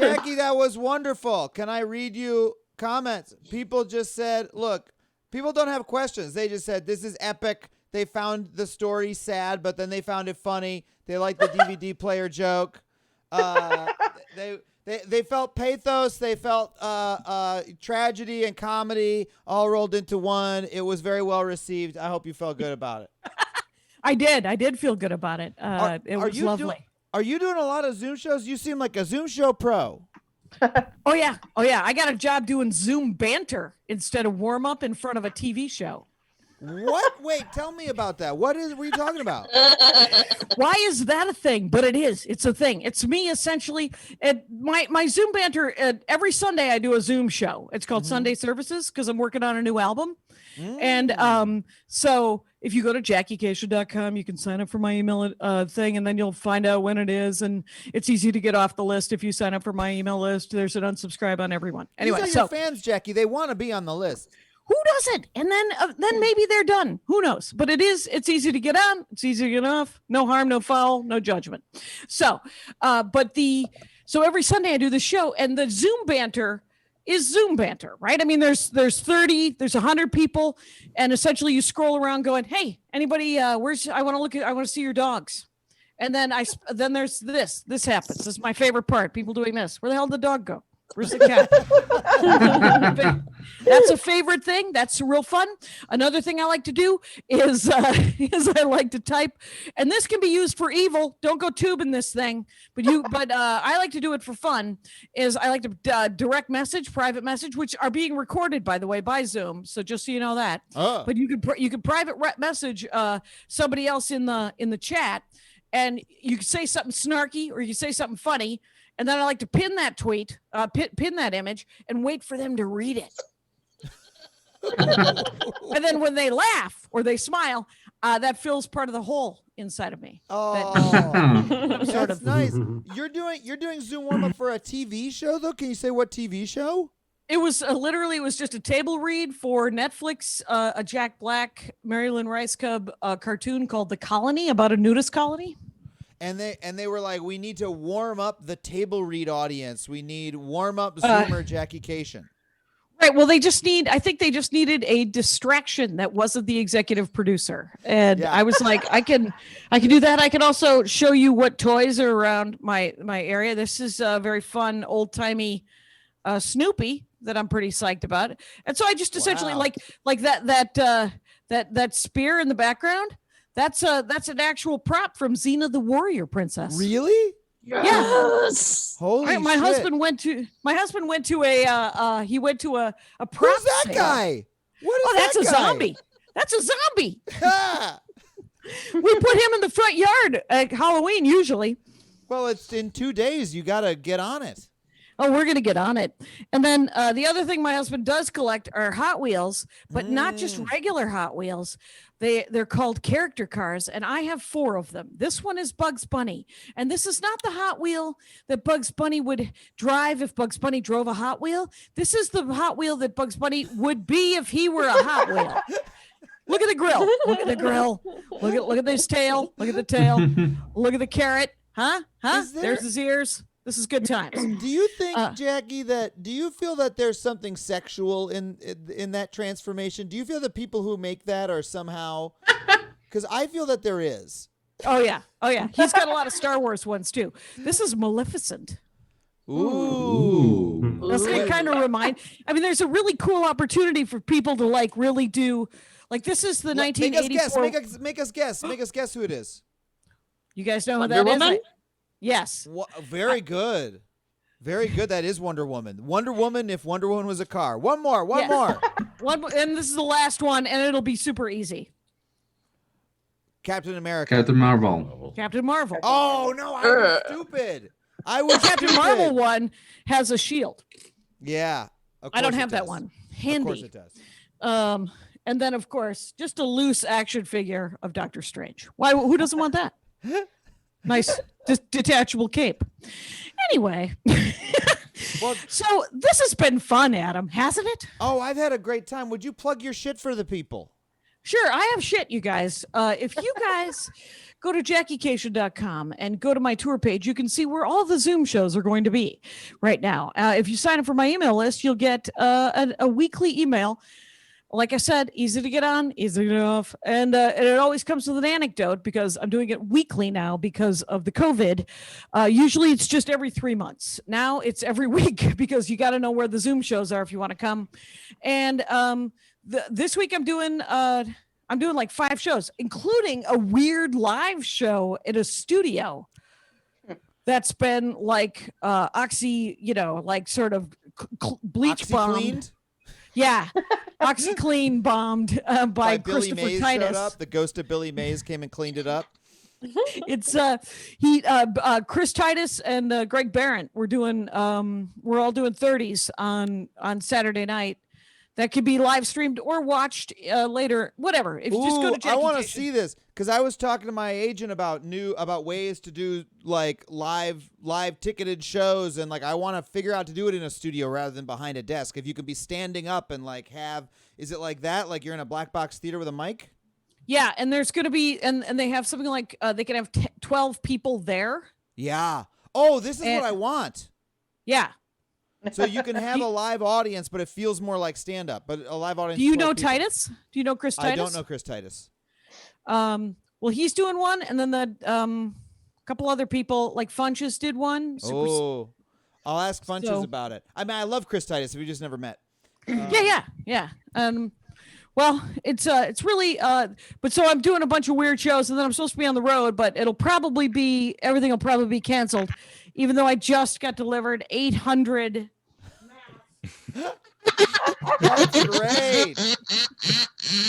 Jackie, that was wonderful. Can I read you comments? People just said, look, people don't have questions. They just said, this is epic. They found the story sad, but then they found it funny. They liked the DVD player joke. They felt pathos. They felt tragedy and comedy all rolled into one. It was very well received. I hope you felt good about it. I did feel good about it. It was lovely. Are you doing a lot of Zoom shows? You seem like a Zoom show pro. Oh, yeah. I got a job doing Zoom banter instead of warm up in front of a TV show. What? Wait, tell me about that. What are you talking about? Why is that a thing? But it is. It's a thing. It's me essentially. My Zoom banter. Every Sunday I do a Zoom show. It's called Sunday Services because I'm working on a new album. And so if you go to JackieKashian.com, you can sign up for my email thing, and then you'll find out when it is. And it's easy to get off the list if you sign up for my email list. There's an unsubscribe on everyone. Anyway, These are your fans, Jackie. They want to be on the list. Who doesn't? And then maybe they're done. Who knows? But it's easy to get on. It's easy to get off. No harm, no foul, no judgment. So, so every Sunday I do the show, and the Zoom banter is Zoom banter, right? I mean, there's 100 people, and essentially you scroll around going, hey, anybody, I want to see your dogs. And then there's this happens. This is my favorite part. People doing this. Where the hell did the dog go? Where's the cat? That's a favorite thing. That's real fun. Another thing I like to do is I like to type, and this can be used for evil. Don't go tubing this thing, but I like to do it for fun. Is I like to direct message, private message, which are being recorded, by the way, by Zoom. So just so you know that. But you could private message somebody else in the chat, and you can say something snarky or you can say something funny. And then I like to pin that tweet, pin that image, and wait for them to read it. And then when they laugh or they smile, that fills part of the hole inside of me. Oh, that's nice. You're doing Zoom warm up for a TV show, though. Can you say what TV show? It was it was just a table read for Netflix, a Jack Black, Marilyn Rice Cub cartoon called The Colony, about a nudist colony. And they were like, we need to warm up the table read audience. We need warm up Zoomer Jackie Kashian. Right. Well, I think they just needed a distraction that wasn't the executive producer. And I was like, I can do that. I can also show you what toys are around my area. This is a very fun, old timey Snoopy that I'm pretty psyched about. And so I just essentially like that spear in the background. That's an actual prop from Xena the Warrior Princess. Really? Yes. Holy shit. My husband went to a prop Who's that sale. guy? What is that's that a guy? zombie. That's a zombie. We put him in the front yard at Halloween usually. Well, it's in 2 days. You got to get on it. Oh, we're going to get on it. And then the other thing my husband does collect are Hot Wheels, but not just regular Hot Wheels. They're called character cars, and I have 4 of them. This one is Bugs Bunny, and this is not the Hot Wheel that Bugs Bunny would drive if Bugs Bunny drove a Hot Wheel. This is the Hot Wheel that Bugs Bunny would be if he were a Hot Wheel. Look at the grill. Look at the grill. Look at this tail. Look at the tail. Look at the carrot. Huh? There's his ears. This is good times. Do you think, Jackie, do you feel that there's something sexual in that transformation? Do you feel that people who make that are somehow, because I feel that there is. Oh yeah. He's got a lot of Star Wars ones too. This is Maleficent. Ooh. Doesn't it kind of remind? I mean, there's a really cool opportunity for people to like really do, like this is the 1984. Make us guess who it is. You guys know who Wonder that Woman? is? Yes. Very good. Very good. That is Wonder Woman. Wonder Woman if Wonder Woman was a car. One more. And this is the last one, and it'll be super easy. Captain America. Captain Marvel. Captain Marvel. Oh, no, I was stupid. The Captain Marvel one has a shield. Yeah. I don't have that one. Handy. Of course it does. And then, of course, just a loose action figure of Doctor Strange. Why? Who doesn't want that? Nice detachable cape. Anyway, so this has been fun, Adam, hasn't it? Oh, I've had a great time. Would you plug your shit for the people? Sure, I have shit, you guys. If you guys go to JackieKashian.com and go to my tour page, you can see where all the Zoom shows are going to be right now. If you sign up for my email list, you'll get a weekly email. Like I said, easy to get on, easy to get off. And it always comes with an anecdote because I'm doing it weekly now because of the COVID. Usually it's just every 3 months. Now it's every week because you got to know where the Zoom shows are if you want to come. And this week I'm doing like 5 shows, including a weird live show at a studio that's been like like sort of bleach bombed. Yeah. OxyClean bombed by Billy Christopher Mays Titus. showed up. The ghost of Billy Mays came and cleaned it up. It's Chris Titus and Greg Barron. We're all doing 30s on Saturday night. That could be live streamed or watched later. Whatever. If you just go to Jackie I want to Cation. see this because I was talking to my agent about ways to do like live ticketed shows, and like I want to figure out to do it in a studio rather than behind a desk. If you can be standing up and like is it like that? Like you're in a black box theater with a mic? Yeah, and there's going to be and they have something like they can have 12 people there. Yeah. Oh, this is what I want. Yeah. So you can have a live audience, but it feels more like stand up. But a live audience. Do you know Titus? Do you know Chris Titus? I don't know Chris Titus. Well, he's doing one, and then the couple other people like Funches did one. I'll ask Funches about it. I mean, I love Chris Titus. We just never met. Yeah. Well, it's really but so I'm doing a bunch of weird shows, and then I'm supposed to be on the road, but everything will probably be canceled, even though I just got delivered 800. That's great.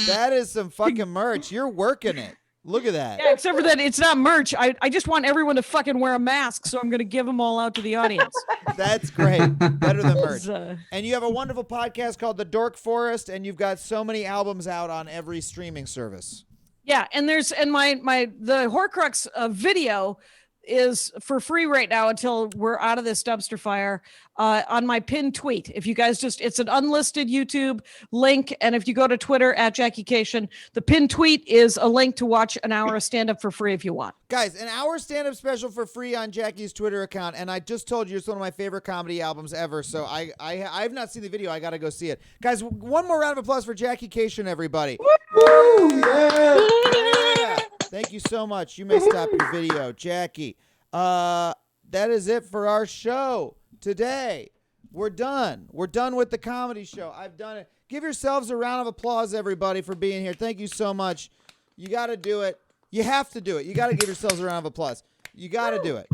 That is some fucking merch. You're working it. Look at that. Yeah, except for that it's not merch. I just want everyone to fucking wear a mask, so I'm going to give them all out to the audience. That's great. Better than merch. And you have a wonderful podcast called The Dork Forest, and you've got so many albums out on every streaming service. Yeah, and the Horcrux video is for free right now until we're out of this dumpster fire on my pinned tweet. If you guys it's an unlisted YouTube link. And if you go to Twitter at Jackie Cation, the pinned tweet is a link to watch an hour of stand-up for free if you want. Guys, an hour stand-up special for free on Jackie's Twitter account. And I just told you it's one of my favorite comedy albums ever. So I've not seen the video. I got to go see it. Guys, one more round of applause for Jackie Cation, everybody. Woo! Yeah! Thank you so much. You may stop your video, Jackie. That is it for our show today. We're done. We're done with the comedy show. I've done it. Give yourselves a round of applause, everybody, for being here. Thank you so much. You got to do it. You have to do it. You got to give yourselves a round of applause. You got to do it.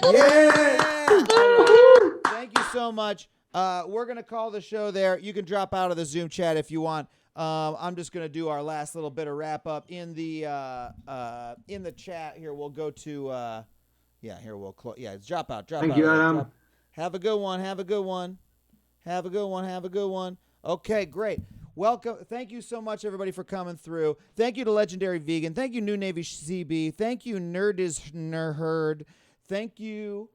Yeah! Thank you so much. We're going to call the show there. You can drop out of the Zoom chat if you want. I'm just going to do our last little bit of wrap up in the chat here. We'll go to here we'll close. Yeah, it's drop out. Thank you, Adam. Have a good one. Have a good one. Have a good one. Have a good one. Okay, great. Welcome. Thank you so much, everybody, for coming through. Thank you to Legendary Vegan. Thank you, New Navy CB. Thank you, Nerd is Nerd. Thank you,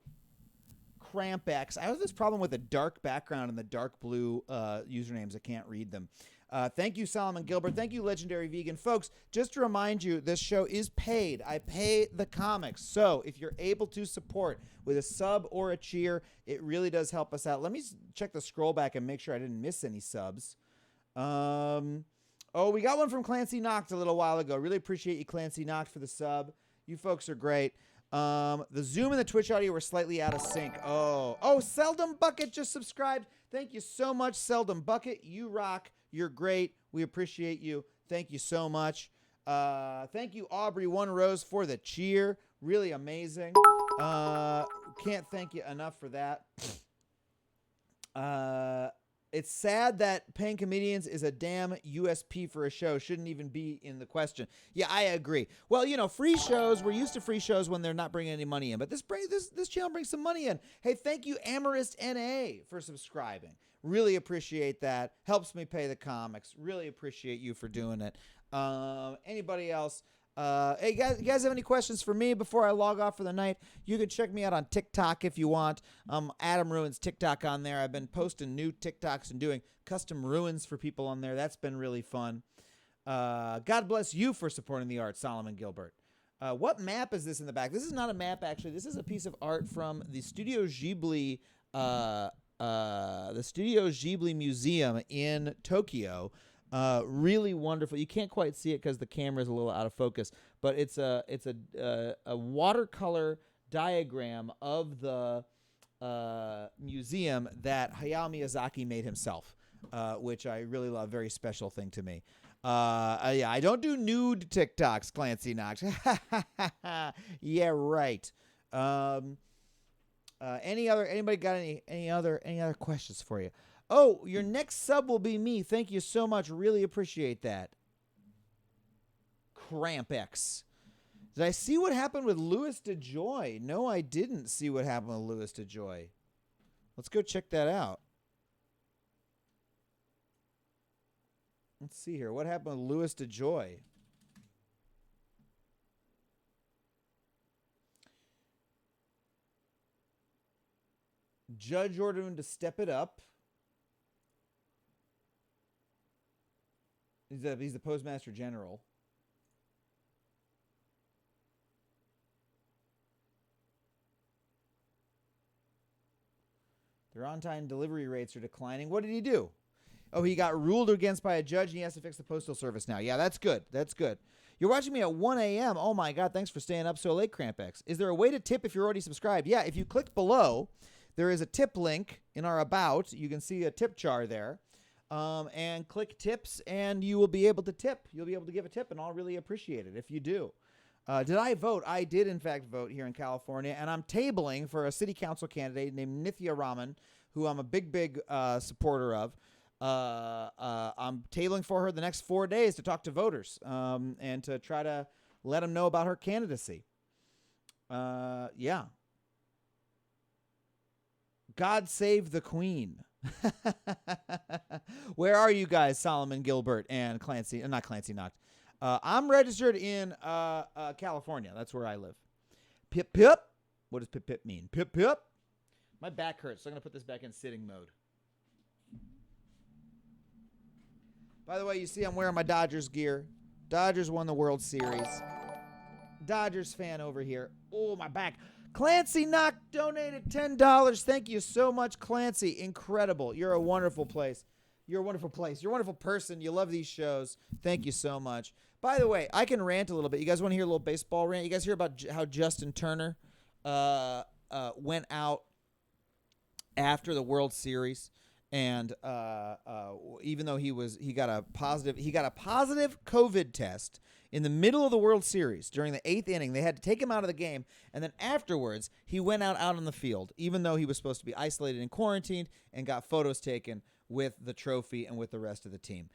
Crampex. I have this problem with the dark background and the dark blue usernames. I can't read them. Thank you, Solomon Gilbert. Thank you, Legendary Vegan. Folks, just to remind you, this show is paid. I pay the comics. So if you're able to support with a sub or a cheer, it really does help us out. Let me check the scroll back and make sure I didn't miss any subs. We got one from Clancy Knocked a little while ago. Really appreciate you, Clancy Knocked, for the sub. You folks are great. The Zoom and the Twitch audio were slightly out of sync. Oh, Seldom Bucket just subscribed. Thank you so much, Seldom Bucket. You rock. You're great. We appreciate you. Thank you so much. Thank you, Aubrey One Rose, for the cheer. Really amazing. Can't thank you enough for that. It's sad that paying comedians is a damn USP for a show. Shouldn't even be in the question. Yeah, I agree. Well, free shows, we're used to free shows when they're not bringing any money in. But this channel brings some money in. Hey, thank you, Amorist NA, for subscribing. Really appreciate that. Helps me pay the comics. Really appreciate you for doing it. Anybody else? Hey, you guys have any questions for me before I log off for the night? You can check me out on TikTok if you want. Adam Ruins TikTok on there. I've been posting new TikToks and doing custom ruins for people on there. That's been really fun. God bless you for supporting the art, Solomon Gilbert. What map is this in the back? This is not a map, actually. This is a piece of art from the Studio Ghibli Museum in Tokyo. Really wonderful. You can't quite see it because the camera is a little out of focus, but it's a watercolor diagram of the museum that Hayao Miyazaki made himself, which I really love. Very special thing to me. Yeah, I don't do nude TikToks, Clancy Knox. Yeah, right. Anybody got any other questions for you? Oh, your next sub will be me. Thank you so much. Really appreciate that. Cramp X. Did I see what happened with Louis DeJoy? No, I didn't see what happened with Louis DeJoy. Let's go check that out. Let's see here. What happened with Louis DeJoy? Judge ordered him to step it up. He's the Postmaster General. Their on-time delivery rates are declining. What did he do? Oh, he got ruled against by a judge, and he has to fix the postal service now. Yeah, that's good. That's good. You're watching me at 1 a.m. Oh, my God. Thanks for staying up so late, Crampex. Is there a way to tip if you're already subscribed? Yeah, if you click below, there is a tip link in our About. You can see a tip jar there. And click tips, and you will be able to tip. You'll be able to give a tip, and I'll really appreciate it if you do. Did I vote? I did, in fact, vote here in California, and I'm tabling for a city council candidate named Nithya Raman, who I'm a big supporter of. I'm tabling for her the next 4 days to talk to voters and to try to let them know about her candidacy. Yeah. God save the Queen. Where are you guys, Solomon Gilbert and Clancy? Not Clancy Knocked. I'm registered in California. That's where I live. Pip pip. What does pip pip mean? Pip pip. My back hurts, so I'm going to put this back in sitting mode. By the way, you see I'm wearing my Dodgers gear. Dodgers won the World Series. Dodgers fan over here. Oh, my back. Clancy Knock donated $10. Thank you so much, Clancy. Incredible. You're a wonderful place. You're a wonderful place. You're a wonderful person. You love these shows. Thank you so much. By the way, I can rant a little bit. You guys want to hear a little baseball rant? You guys hear about how Justin Turner went out after the World Series, and even though he got a positive COVID test in the middle of the World Series during the 8th inning. They had to take him out of the game, and then afterwards he went out on the field, even though he was supposed to be isolated and quarantined, and got photos taken with the trophy and with the rest of the team.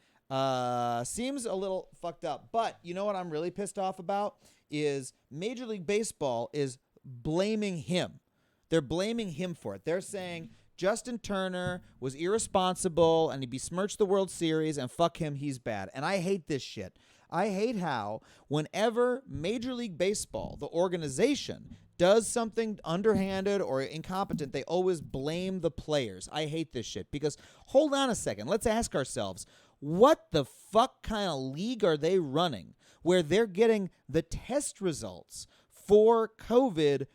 Seems a little fucked up, but you know what I'm really pissed off about is Major League Baseball is blaming him. They're blaming him for it. They're saying Justin Turner was irresponsible and he besmirched the World Series and fuck him, he's bad. And I hate this shit. I hate how whenever Major League Baseball, the organization, does something underhanded or incompetent, they always blame the players. I hate this shit because, hold on a second, let's ask ourselves, what the fuck kind of league are they running where they're getting the test results for COVID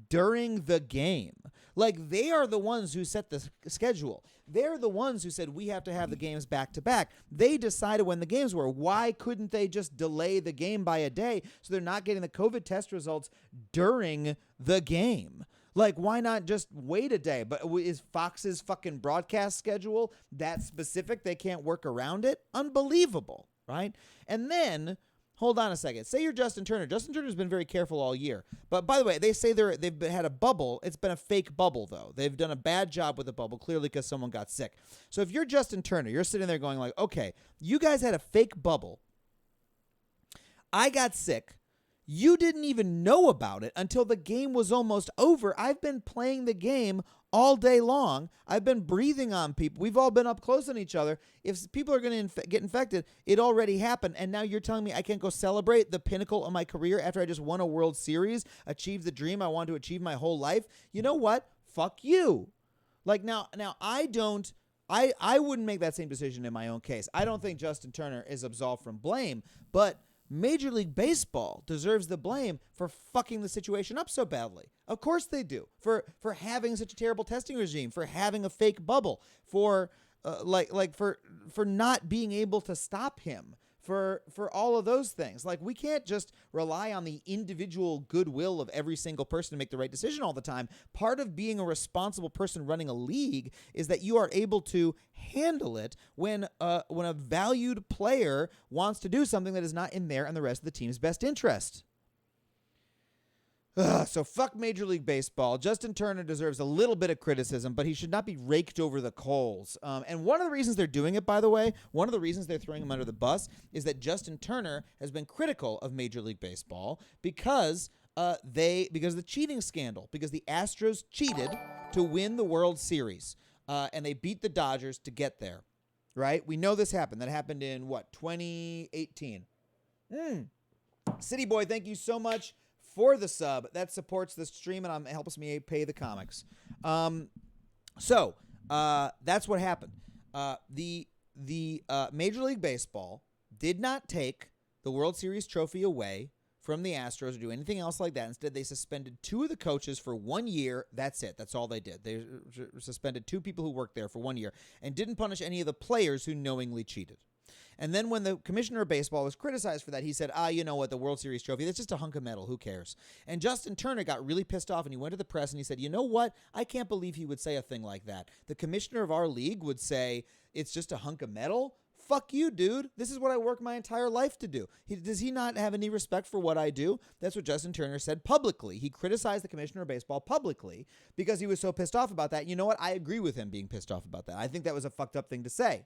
during the game? Like, they are the ones who set the schedule. They're the ones who said we have to have the games back to back. They decided when the games were. Why couldn't they just delay the game by a day so they're not getting the COVID test results during the game? Like, why not just wait a day? But is Fox's fucking broadcast schedule that specific they can't work around it? Unbelievable, right? And then, hold on a second. Say you're Justin Turner. Justin Turner's been very careful all year. But by the way, they say they've had a bubble. It's been a fake bubble, though. They've done a bad job with the bubble, clearly because someone got sick. So if you're Justin Turner, you're sitting there going like, okay, you guys had a fake bubble. I got sick. You didn't even know about it until the game was almost over. I've been playing the game all day long. I've been breathing on people. We've all been up close on each other. If people are going to get infected, it already happened. And now you're telling me I can't go celebrate the pinnacle of my career after I just won a World Series, achieved the dream I wanted to achieve my whole life? You know what? Fuck you. Like now I wouldn't make that same decision in my own case. I don't think Justin Turner is absolved from blame, but Major League Baseball deserves the blame for fucking the situation up so badly. Of course they do. For having such a terrible testing regime, for having a fake bubble, for for not being able to stop him, for all of those things. Like, we can't just rely on the individual goodwill of every single person to make the right decision all the time. Part of being a responsible person running a league is that you are able to handle it when a valued player wants to do something that is not in their and the rest of the team's best interest. So fuck Major League Baseball. Justin Turner deserves a little bit of criticism, but he should not be raked over the coals. And one of the reasons they're doing it, by the way, one of the reasons they're throwing him under the bus is that Justin Turner has been critical of Major League Baseball because of the cheating scandal, because the Astros cheated to win the World Series, and they beat the Dodgers to get there. Right? We know this happened. That happened in 2018. City Boy, thank you so much for the sub. That supports the stream and helps me pay the comics. So that's what happened. The Major League Baseball did not take the World Series trophy away from the Astros or do anything else like that. Instead, they suspended 2 of the coaches for 1 year. That's it. That's all they did. They suspended 2 people who worked there for 1 year and didn't punish any of the players who knowingly cheated. And then when the commissioner of baseball was criticized for that, he said, you know what, the World Series trophy, that's just a hunk of metal. Who cares? And Justin Turner got really pissed off, and he went to the press and he said, you know what? I can't believe he would say a thing like that. The commissioner of our league would say it's just a hunk of metal? Fuck you, dude. This is what I work my entire life to do. Does he not have any respect for what I do? That's what Justin Turner said publicly. He criticized the commissioner of baseball publicly because he was so pissed off about that. You know what? I agree with him being pissed off about that. I think that was a fucked up thing to say.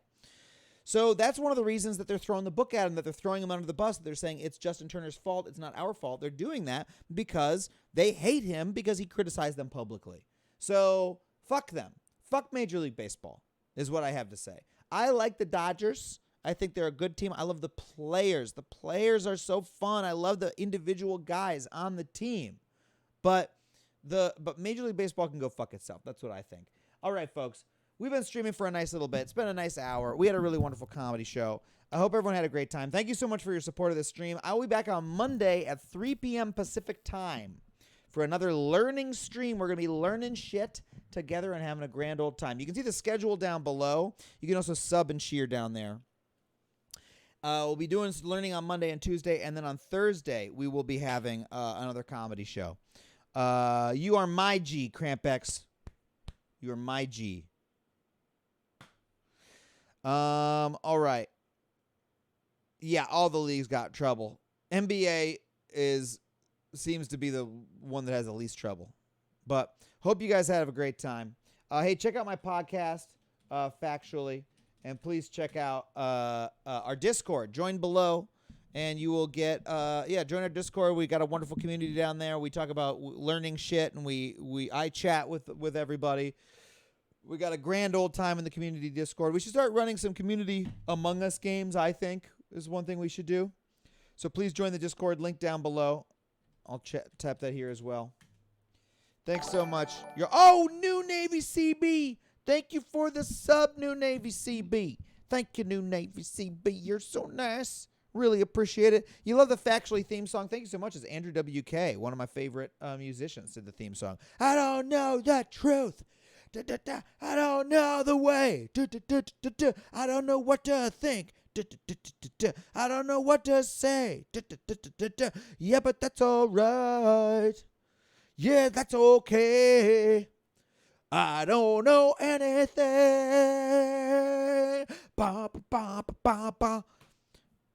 So that's one of the reasons that they're throwing the book at him, that they're throwing him under the bus, that they're saying it's Justin Turner's fault, it's not our fault. They're doing that because they hate him because he criticized them publicly. So fuck them. Fuck Major League Baseball is what I have to say. I like the Dodgers. I think they're a good team. I love the players. The players are so fun. I love the individual guys on the team. But Major League Baseball can go fuck itself. That's what I think. All right, folks. We've been streaming for a nice little bit. It's been a nice hour. We had a really wonderful comedy show. I hope everyone had a great time. Thank you so much for your support of this stream. I will be back on Monday at 3 p.m. Pacific time for another learning stream. We're going to be learning shit together and having a grand old time. You can see the schedule down below. You can also sub and cheer down there. We'll be doing learning on Monday and Tuesday, and then on Thursday, we will be having another comedy show. You are my G, Crampex. You are my G. All right. Yeah, all the leagues got trouble. NBA seems to be the one that has the least trouble. But hope you guys had a great time. Hey, check out my podcast, Factually, and please check out our Discord. Join below, and you will get join our Discord. We got a wonderful community down there. We talk about learning shit, and I chat with everybody. We got a grand old time in the community Discord. We should start running some community Among Us games, I think, is one thing we should do. So please join the Discord, link down below. I'll tap that here as well. Thanks so much. New Navy CB. Thank you for the sub, New Navy CB. Thank you, New Navy CB. You're so nice. Really appreciate it. You love the Factually theme song. Thank you so much. It's Andrew WK, one of my favorite musicians, did the theme song. I don't know the truth. I don't know the way. I don't know what to think. I don't know what to say. Yeah, but that's all right. Yeah, that's okay. I don't know anything. Ba, ba, ba, ba, ba.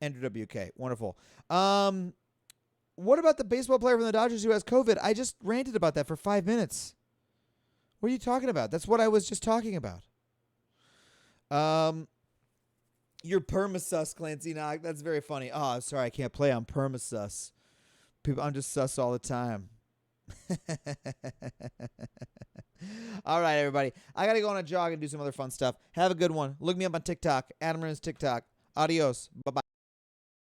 Andrew WK. Wonderful. What about the baseball player from the Dodgers who has COVID? I just ranted about that for 5 minutes. What are you talking about? That's what I was just talking about. You're permasus, Clancy Knock. That's very funny. Oh, I'm sorry. I can't play on permasus. I'm just sus all the time. All right, everybody. I got to go on a jog and do some other fun stuff. Have a good one. Look me up on TikTok. Adam Rins TikTok. Adios. Bye-bye.